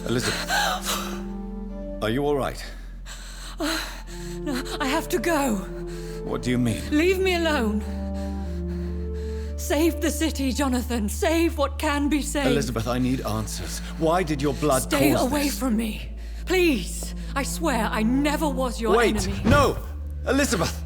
Elizabeth, are you all right? No, I have to go. What do you mean? Leave me alone. Save the city, Jonathan. Save what can be saved. Elizabeth, I need answers. Why did your blood Stay cause away this? from me. Please. I swear I never was your enemy. Wait! No! Elizabeth!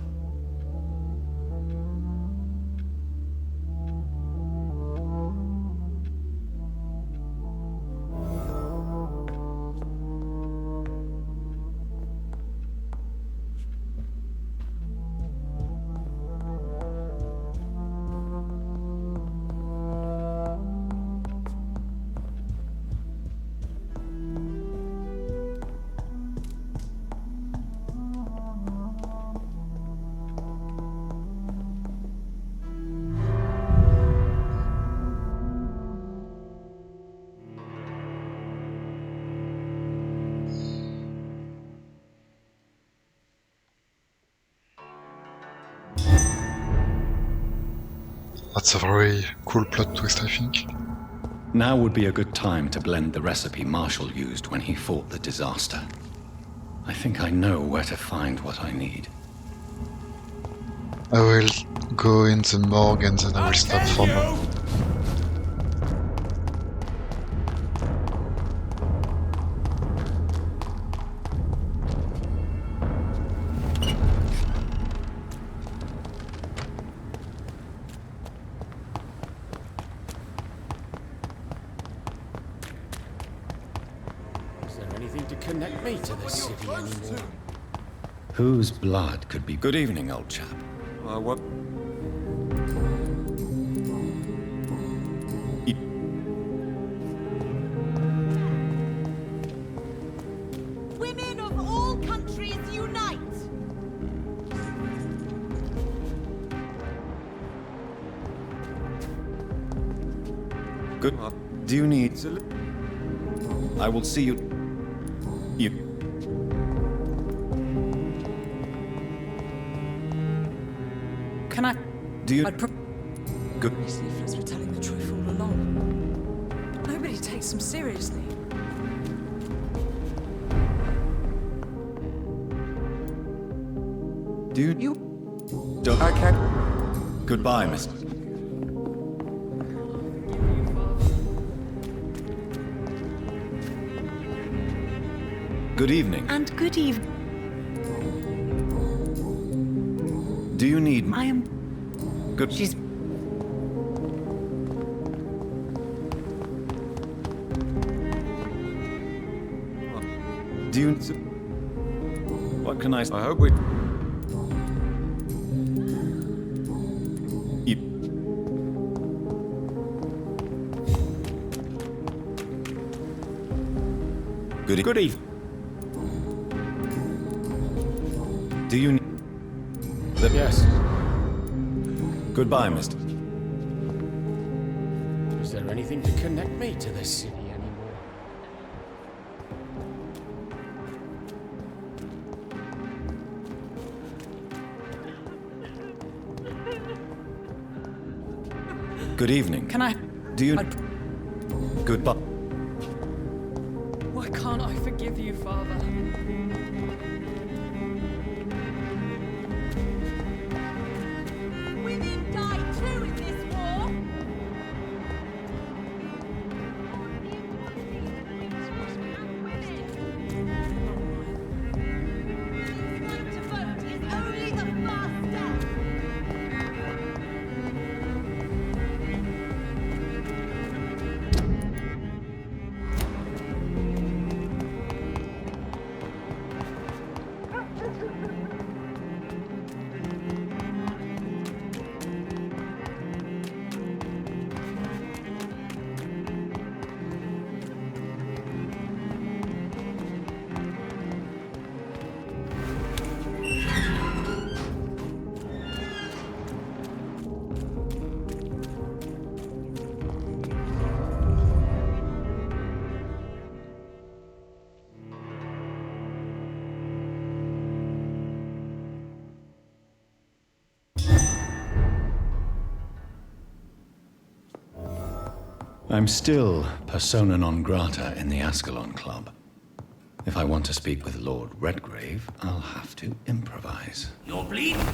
That's a very cool plot twist, I think. Now would be a good time to blend the recipe Marshall used when he fought the disaster. I think I know where to find what I need. I will go in the morgue and then I will stop for more. Connect me to the city anymore. Whose blood could be... Good evening, old chap. What? Women of all countries unite! Good. Do you need... I will see you... Can I? Do you... Good. These leaflets were telling the truth all along. Nobody takes them seriously. Do you... Don't... I can't... Goodbye, mister. Good evening. And good evening. Do you need... I am... Good... She's... Do you... What can I... I hope we... Good evening. Do you... Yes. Goodbye, mister. Is there anything to connect me to this city anymore? Good evening. Can I... Do you... Goodbye. Why can't I forgive you, Father? Women die too in this war. Women's right to vote is only the first step. I'm still persona non grata in the Ascalon Club. If I want to speak with Lord Redgrave, I'll have to improvise. You're bleeding.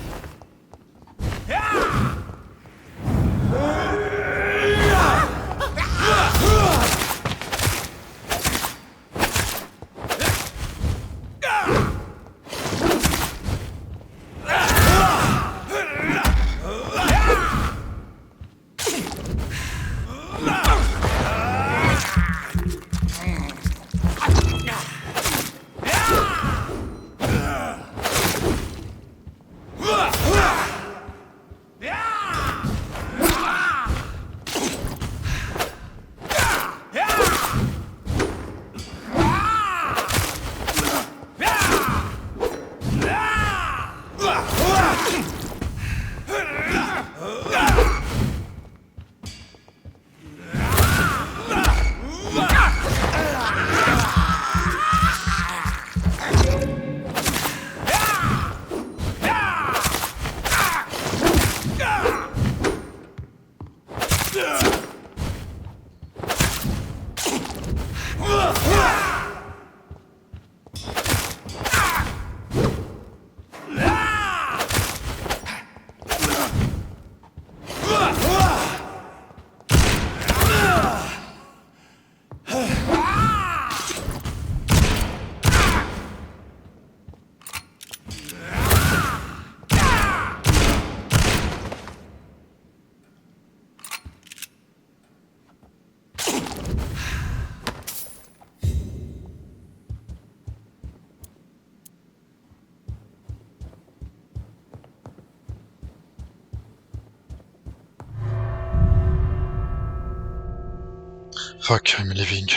Fuck, I'm leaving.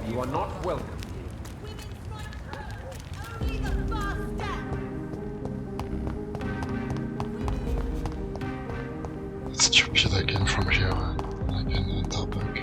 You are not welcome. Only the first step. It's stupid again from here. I can enter back.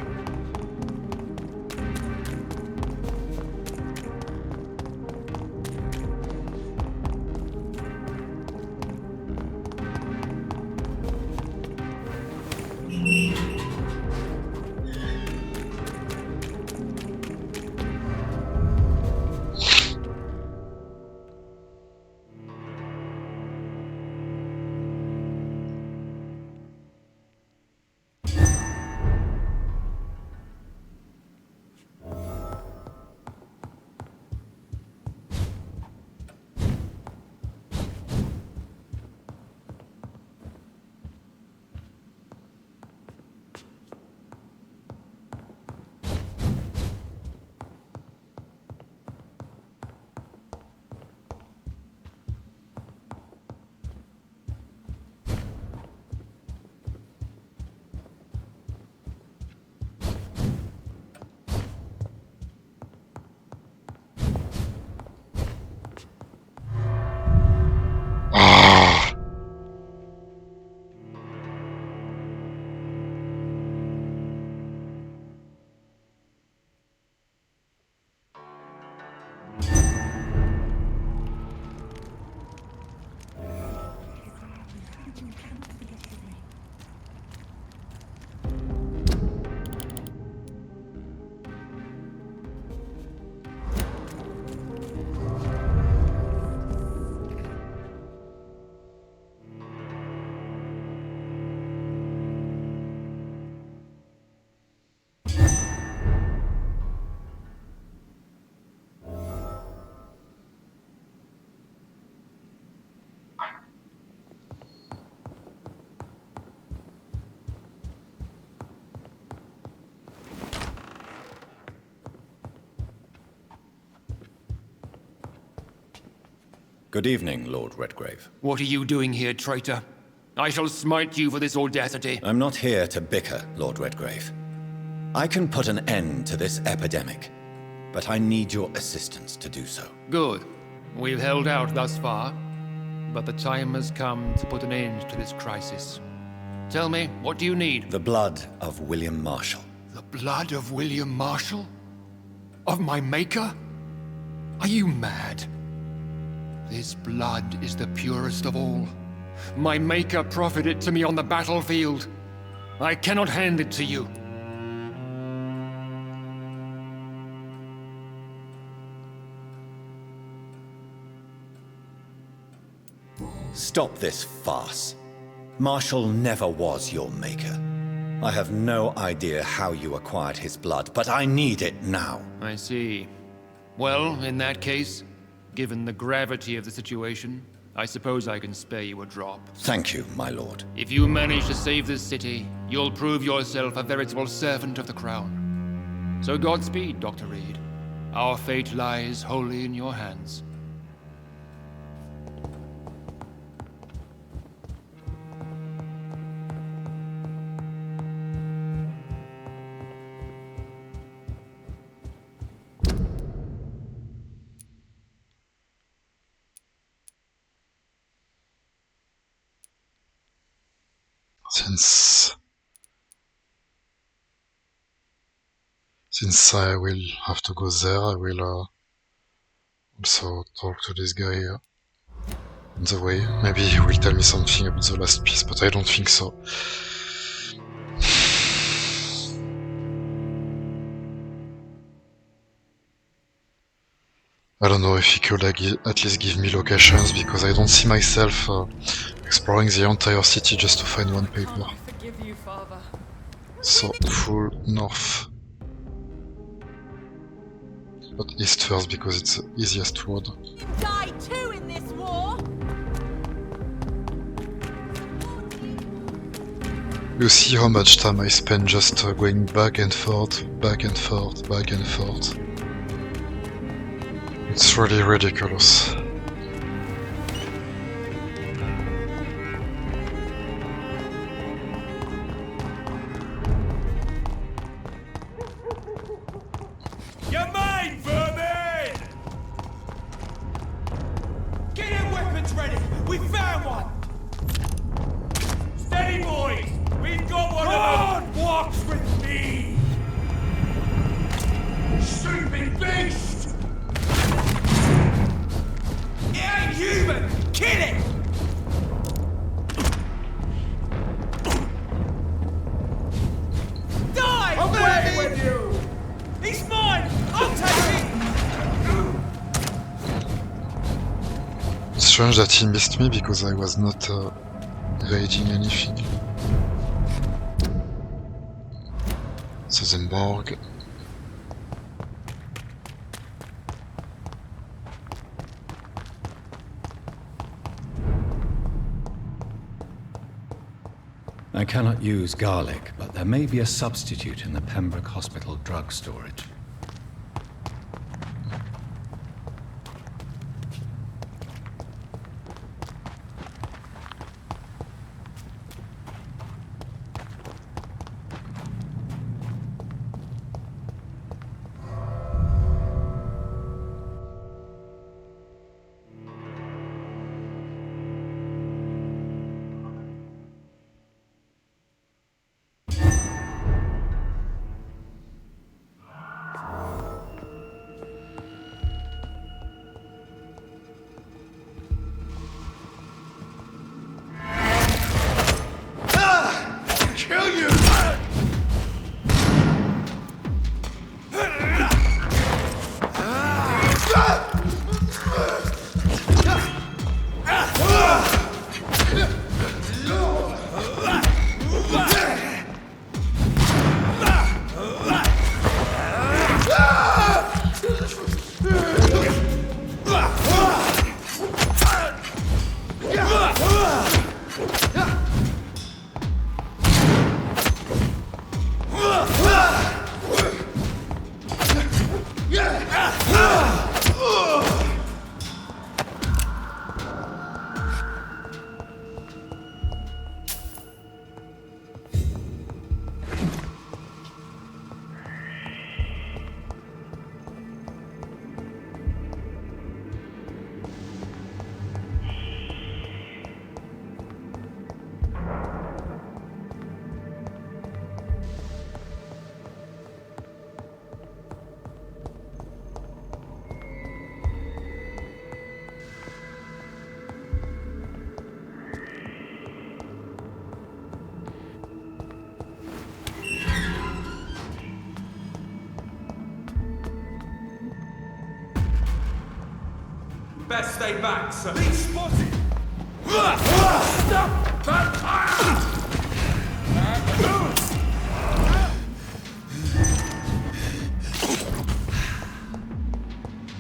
Good evening, Lord Redgrave. What are you doing here, traitor? I shall smite you for this audacity. I'm not here to bicker, Lord Redgrave. I can put an end to this epidemic, but I need your assistance to do so. Good. We've held out thus far, but the time has come to put an end to this crisis. Tell me, what do you need? The blood of William Marshall. The blood of William Marshall? Of my maker? Are you mad? This blood is the purest of all. My maker proffered it to me on the battlefield. I cannot hand it to you. Stop this farce. Marshall never was your maker. I have no idea how you acquired his blood, but I need it now. I see. Well, in that case, given the gravity of the situation, I suppose I can spare you a drop. Thank you, my lord. If you manage to save this city, you'll prove yourself a veritable servant of the crown. So Godspeed, Dr. Reed. Our fate lies wholly in your hands. Since I will have to go there, I will also talk to this guy on the way. Maybe he will tell me something about the last piece, but I don't think so. I don't know if he could at least give me locations, because I don't see myself exploring the entire city just to find one paper. Forgive you, Father. So, full north. But east first, because it's the easiest road. Die too in this war. You see how much time I spend just going back and forth, back and forth, back and forth. It's really ridiculous. You're mine, vermin! Get your weapons ready! We found one! Steady, boys! We've got one of them! Walks with me! Stupid beast! It ain't human! Kill it! Die! Away with you! He's mine! I'll take it! It's strange that he missed me because I was not evading anything. So the morgue. I cannot use garlic, but there may be a substitute in the Pembroke Hospital drug storage. Best stay back, sir. Leech spotted! Stop! Vampire!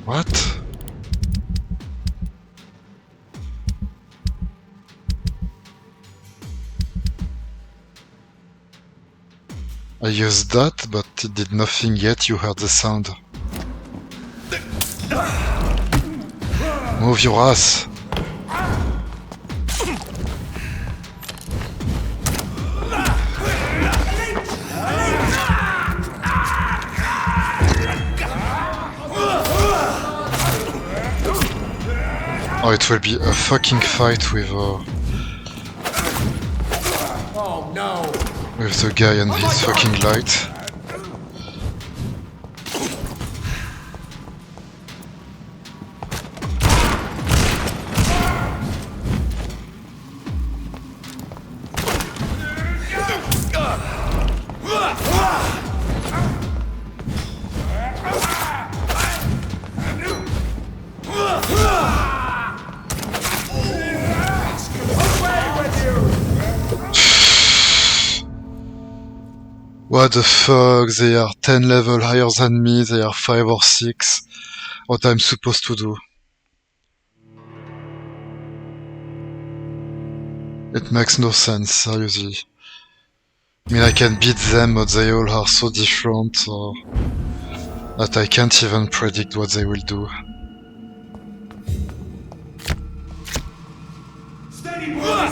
What? I used that, but it did nothing yet. You heard the sound. Move your ass. Oh, it will be a fucking fight with the guy and his fucking light. What the fuck, they are 10 level higher than me, they are 5 or 6. What I'm supposed to do? It makes no sense, seriously. I mean, I can beat them, but they all are so different that I can't even predict what they will do. Steady, boys!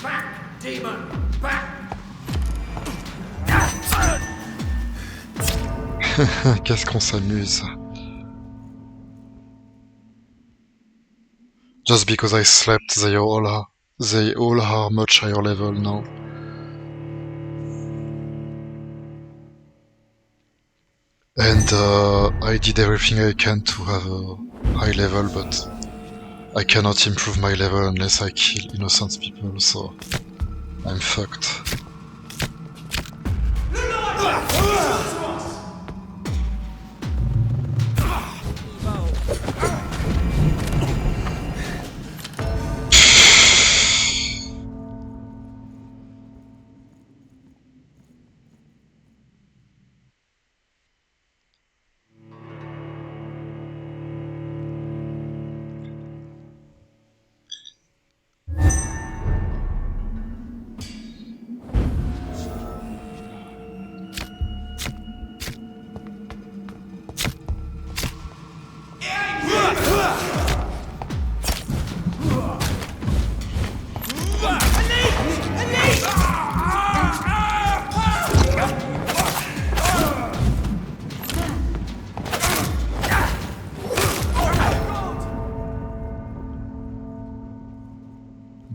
Back, demon! Back! Qu'est-ce qu'on s'amuse. Just because I slept, they all are much higher level now. And I did everything I can to have a high level, but I cannot improve my level unless I kill innocent people, so I'm fucked.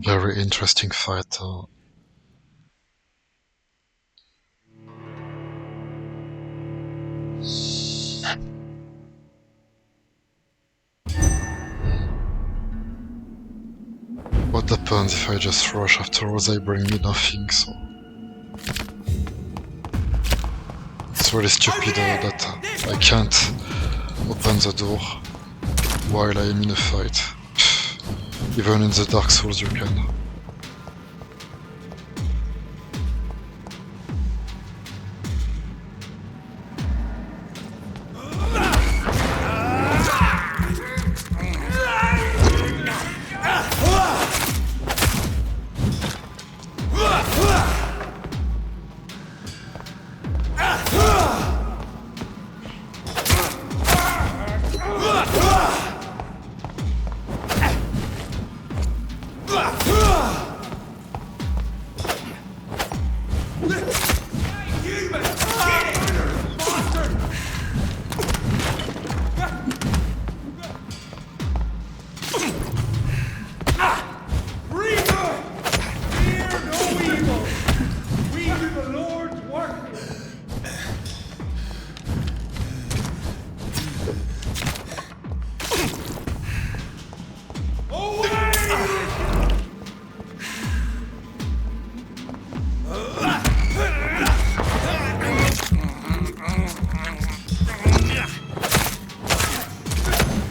Very interesting fight. What happens if I just rush? After all, they bring me nothing, so... It's really stupid that I can't open the door while I am in a fight. Even in the Dark Souls you can.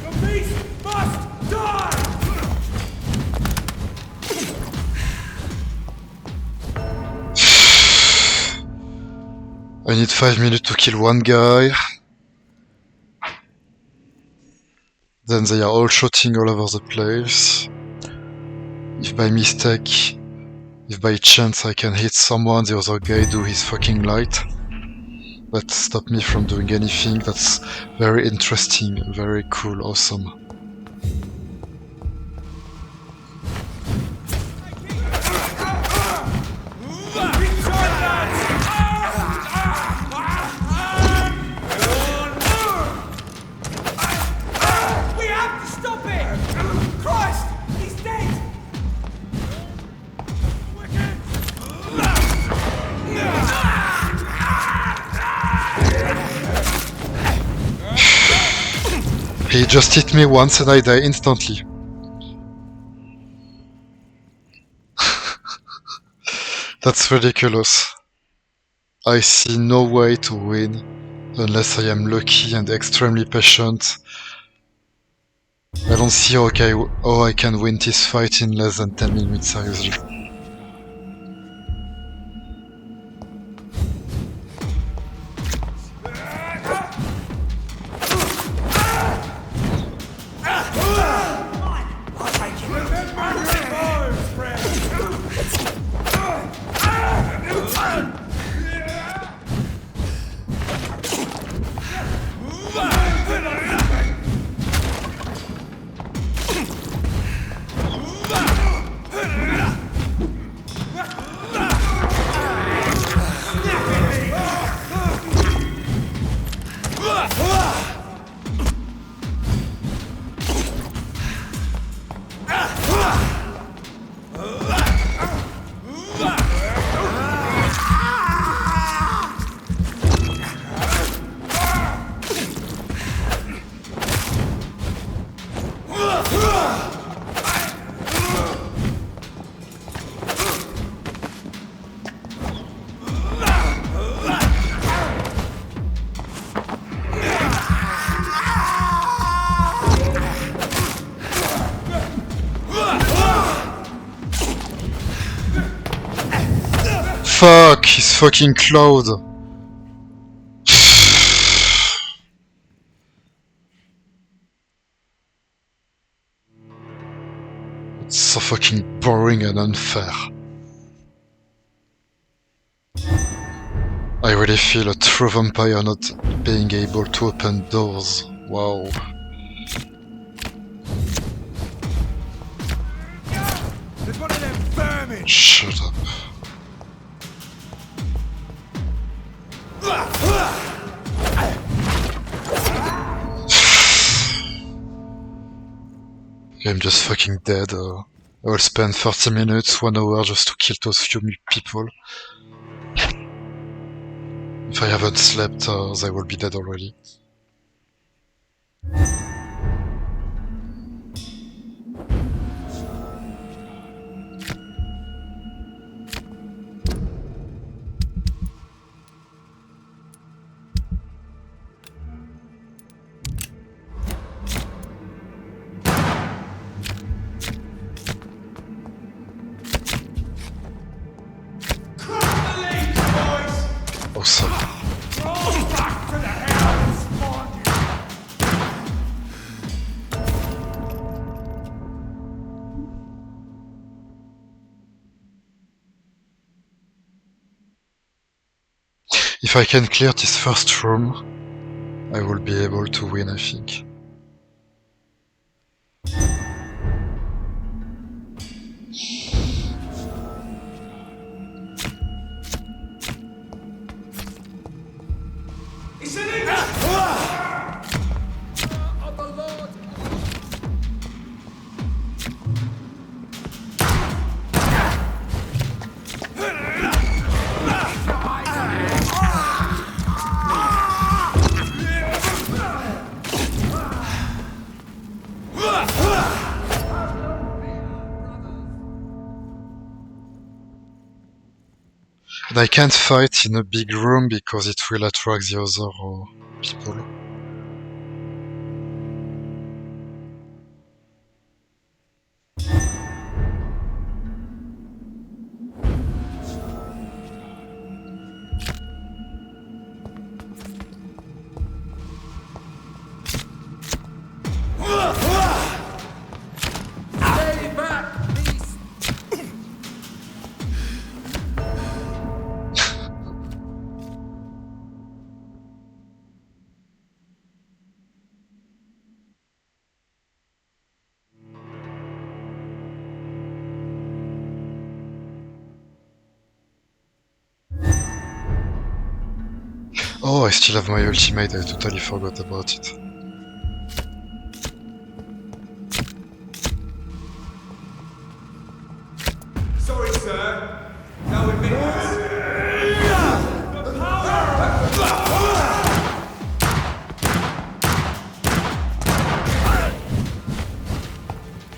The beast I need 5 minutes to kill one guy. Then they are all shooting all over the place. If by chance I can hit someone, the other guy do his fucking light. That stop me from doing anything. That's very interesting, very cool, awesome. We have to stop it! Christ! He's dead! He just hit me once and I die instantly. That's ridiculous. I see no way to win unless I am lucky and extremely patient. I don't see how I can win this fight in less than 10 minutes, seriously. Fuck, his fucking cloud. It's so fucking boring and unfair. I really feel a true vampire not being able to open doors. Wow. There's one of them vermin! Shut up. I'm just fucking dead. I will spend 30 minutes, 1 hour just to kill those few people. If I haven't slept, they will be dead already. Awesome. If I can clear this first room, I will be able to win, I think. And I can't fight in a big room because it will attract the other people. Oh, I still have my ultimate, I totally forgot about it. Sorry, sir. No admittance. The power!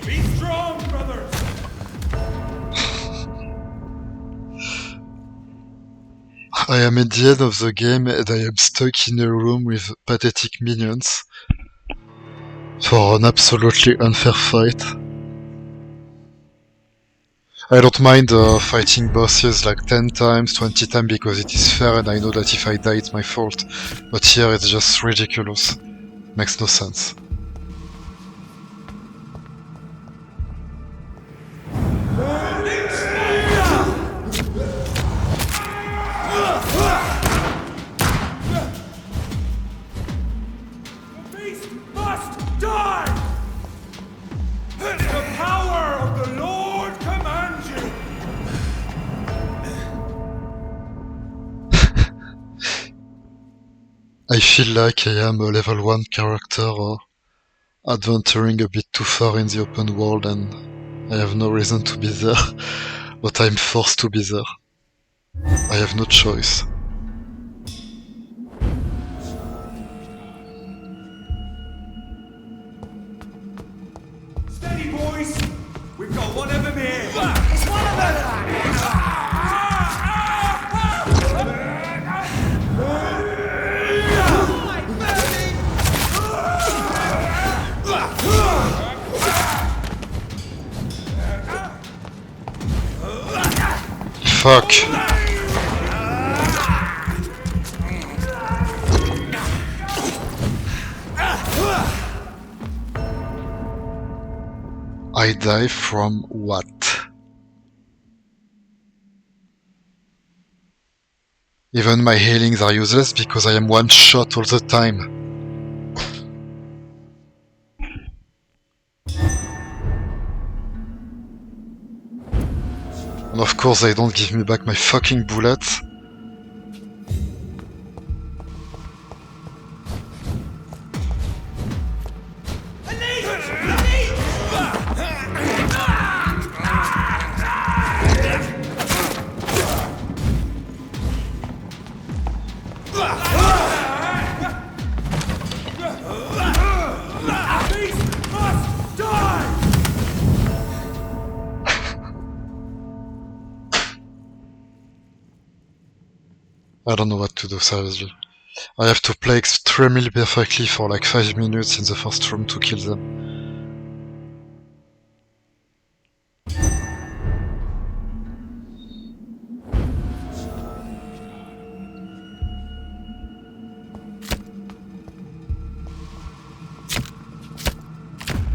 Be strong, brothers! I am at the end of the game and I am stuck in a room with pathetic minions for an absolutely unfair fight. I don't mind fighting bosses like 10 times, 20 times because it is fair and I know that if I die it's my fault. But here it's just ridiculous. Makes no sense. The beast must die! The power of the Lord commands you! I feel like I am a level 1 character adventuring a bit too far in the open world and I have no reason to be there, but I'm forced to be there. I have no choice. Steady, boys! We've got one of them here! It's one of Fuck! I die from what? Even my healings are useless because I am one shot all the time. And of course they don't give me back my fucking bullets. I don't know what to do, seriously. I have to play extremely perfectly for like 5 minutes in the first room to kill them.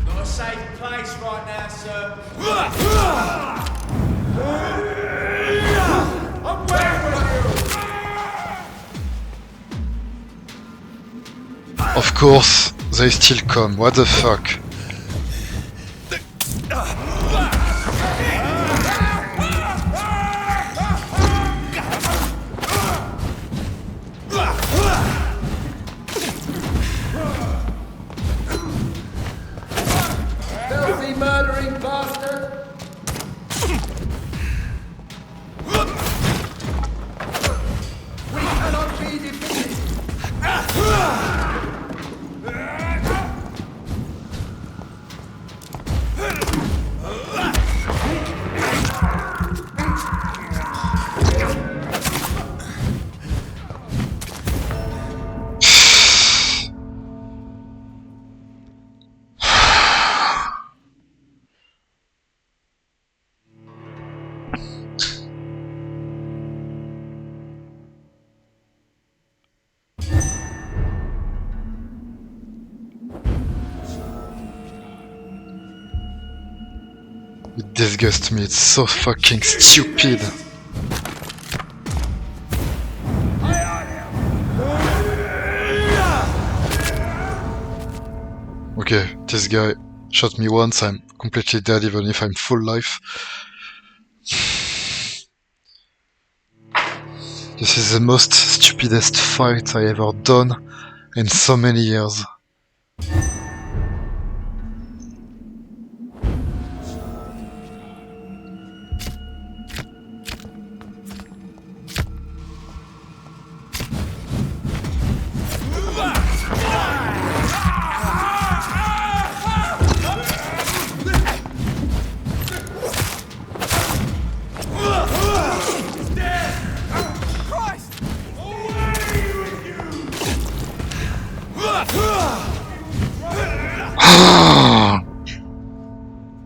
Not a safe place right now, sir. I'm waiting for you! Of course, they still come, what the fuck? Filthy murdering bastard! We cannot be defeated! It disgusts me, it's so fucking stupid. Okay, this guy shot me once, I'm completely dead even if I'm full life. This is the most stupidest fight I ever done in so many years.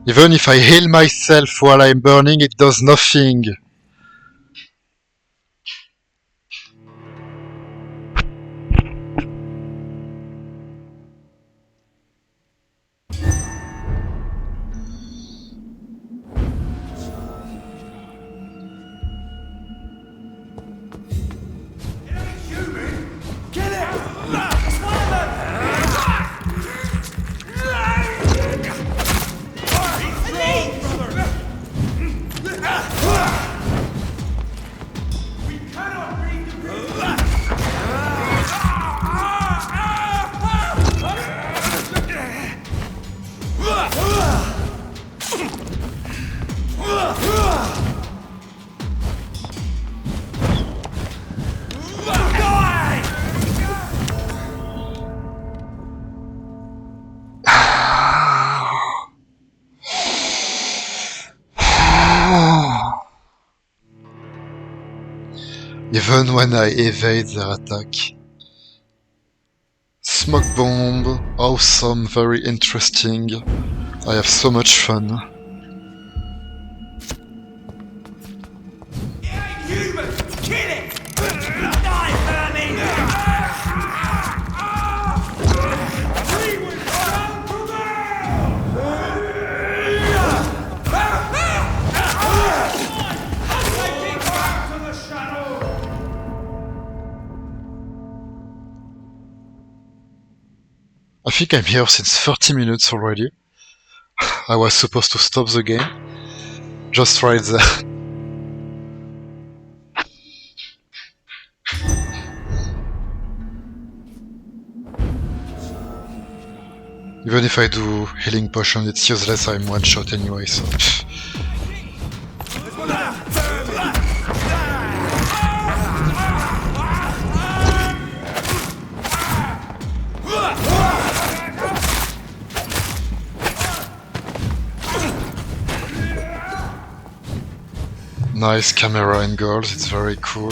Even if I heal myself while I'm burning, it does nothing. Even when I evade their attack. Smoke bomb, awesome, very interesting. I have so much fun. I think I'm here since 30 minutes already. I was supposed to stop the game. Just right there. Even if I do healing potion, it's useless, I'm one shot anyway, so... Nice camera angles, it's very cool.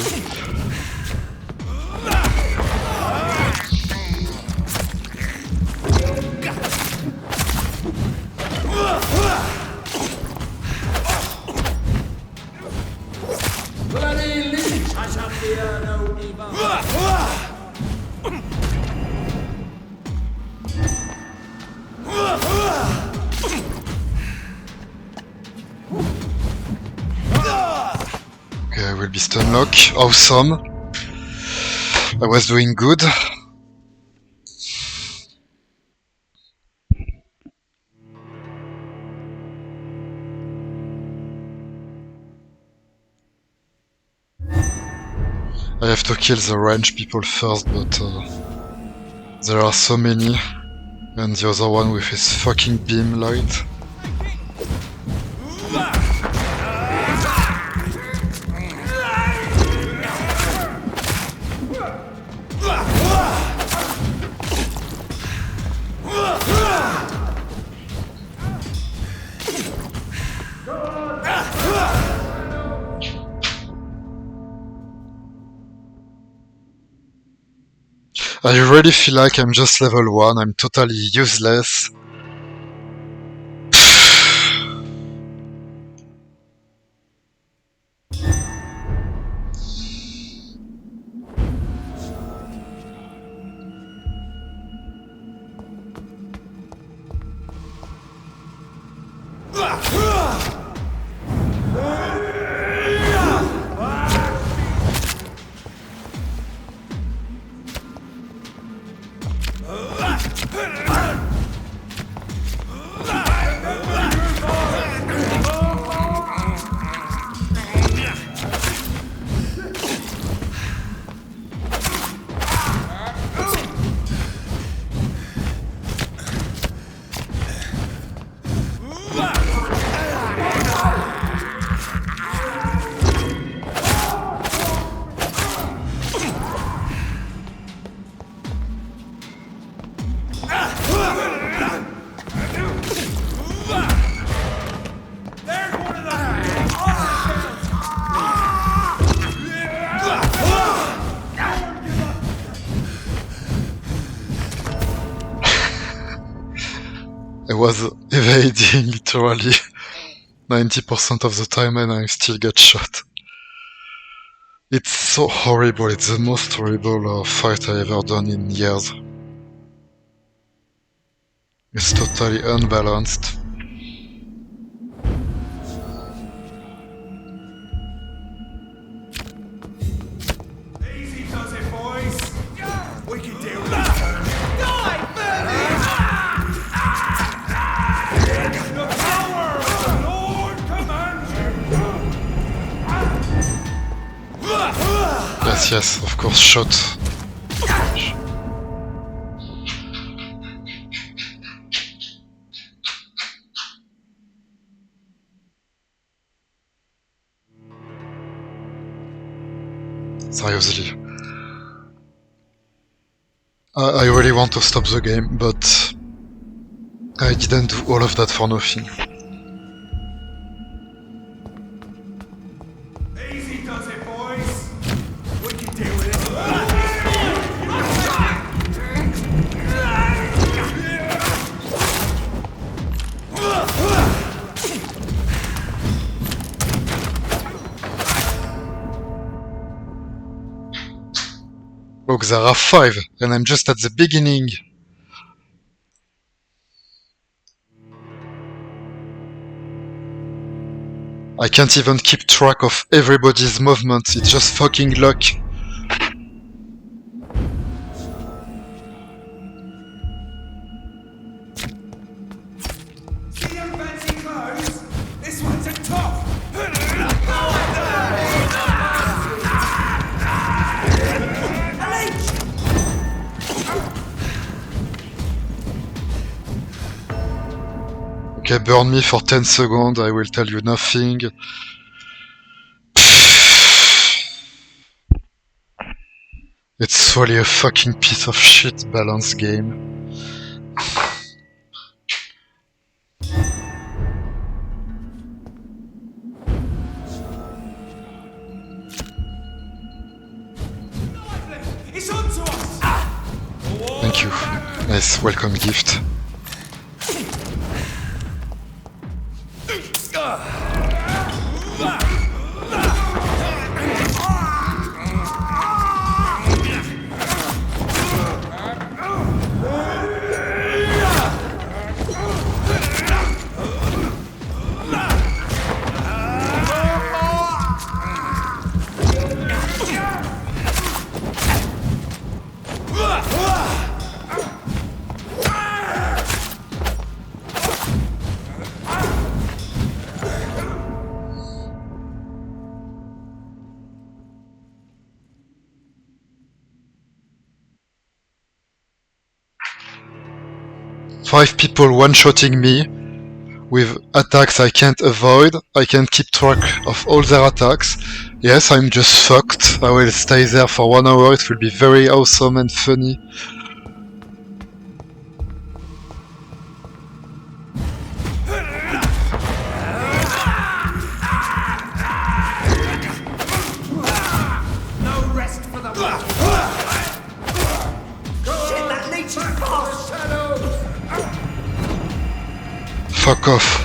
Okay, I will be stun lock. Awesome. I was doing good. I have to kill the range people first, but there are so many. And the other one with his fucking beam light. I really feel like I'm just level 1, I'm totally useless. was evading literally 90% of the time and I still got shot. It's so horrible, it's the most horrible fight I ever done in years. It's totally unbalanced. Easy does it, boys. We can deal with it. Die, the power of the Lord commands you. Yes, of course, shot. Seriously. I really want to stop the game, but I didn't do all of that for nothing. Easy does it, boys. We can deal with it. Look, there are 5, and I'm just at the beginning. I can't even keep track of everybody's movements, it's just fucking luck. See them fancy clothes? This one's a top. Okay, burn me for 10 seconds, I will tell you nothing. It's really a fucking piece of shit balance game. It's on to us. Thank you. Nice welcome gift. Five people one-shotting me with attacks I can't avoid. I can keep track of all their attacks. Yes, I'm just fucked. I will stay there for 1 hour. It will be very awesome and funny. No rest for the wicked. Shit, that leech is fast. Fuck off.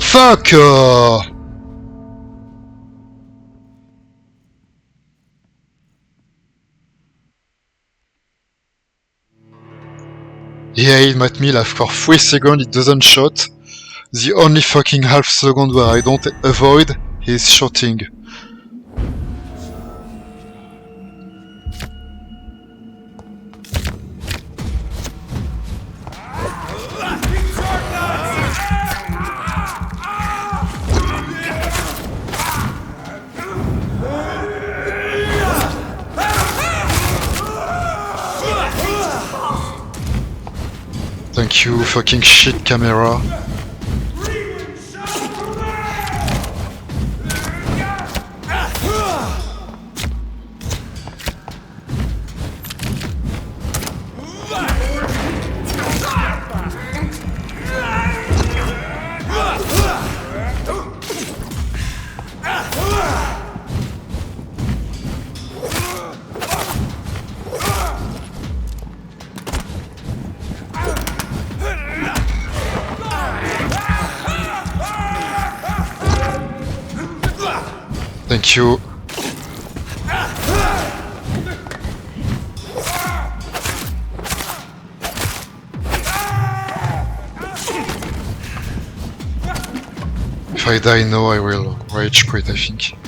Fuck! He aimed at me like for 3 seconds, it doesn't shot. The only fucking half second where I don't avoid, he's shooting. Thank you, fucking shit camera. Thank you. If I die now, I will rage quit, I think.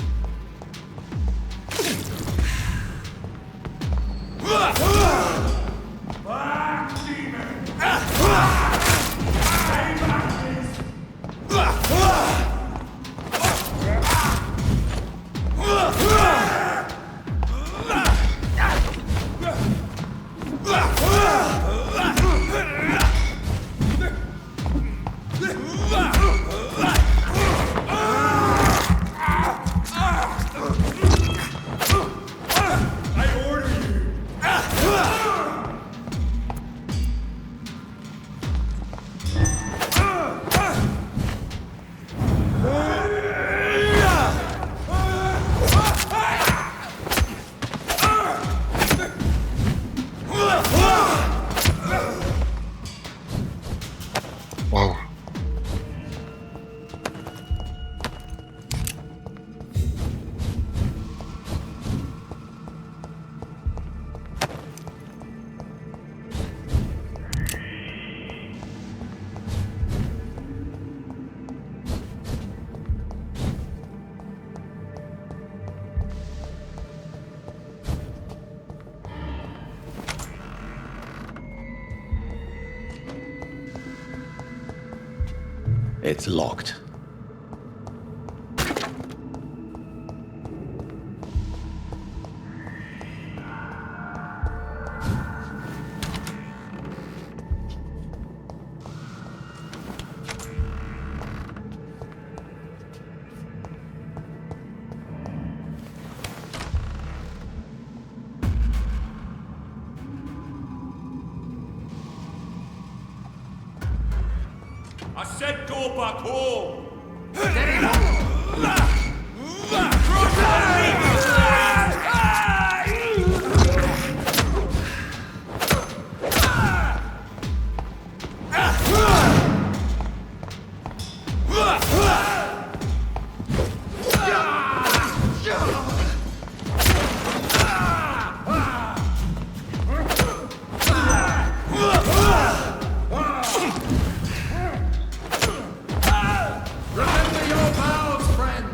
Wow. It's locked. I said go back home! Remember your vows, friends!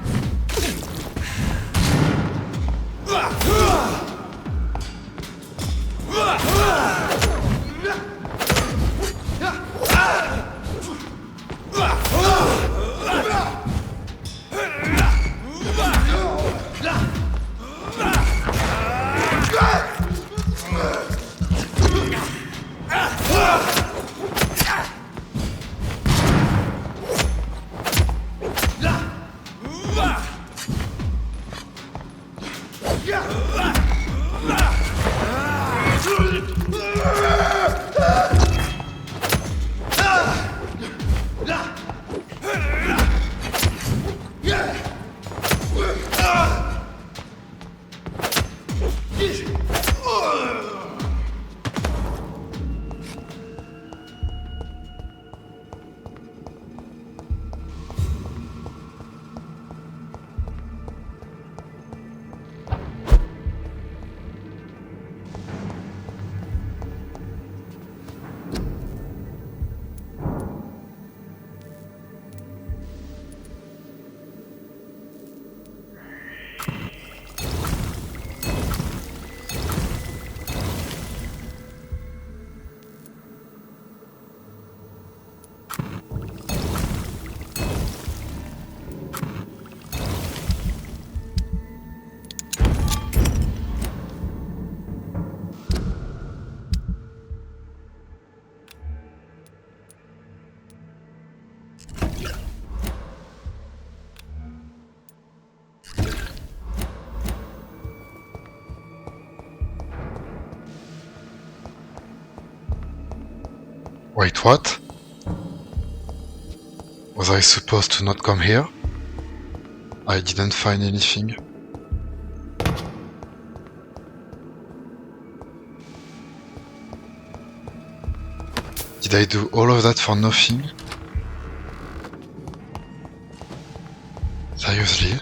Wait, what? Was I supposed to not come here? I didn't find anything. Did I do all of that for nothing? Seriously?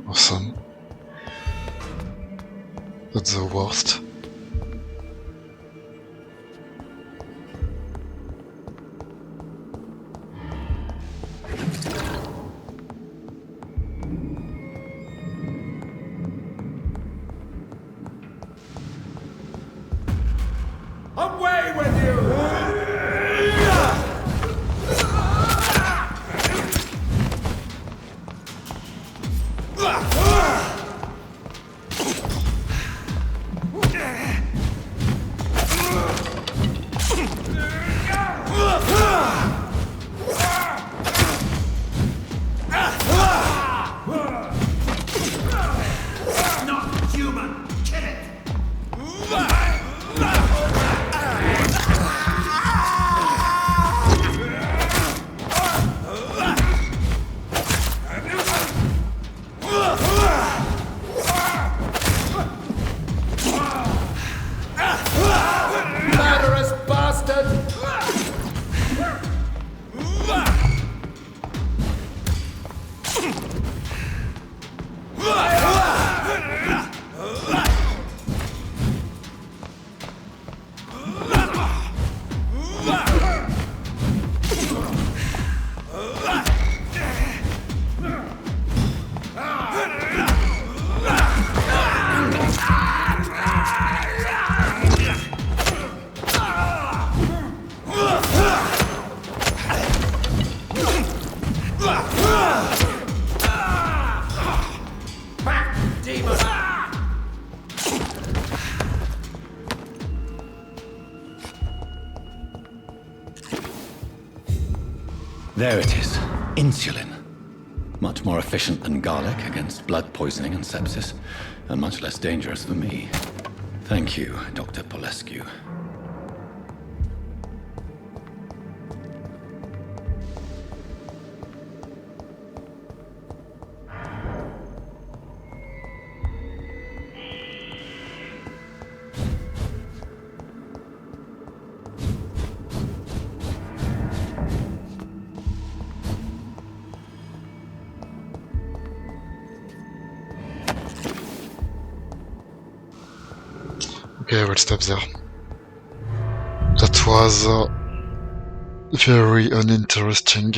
Awesome. That's the worst. Away with you! Not human! Kill it! Murderous bastard! Back, demon! There it is. Insulin. Much more efficient than garlic against blood poisoning and sepsis, and much less dangerous for me. Thank you, Dr. Polescu. Okay, I will stop there. That was very uninteresting.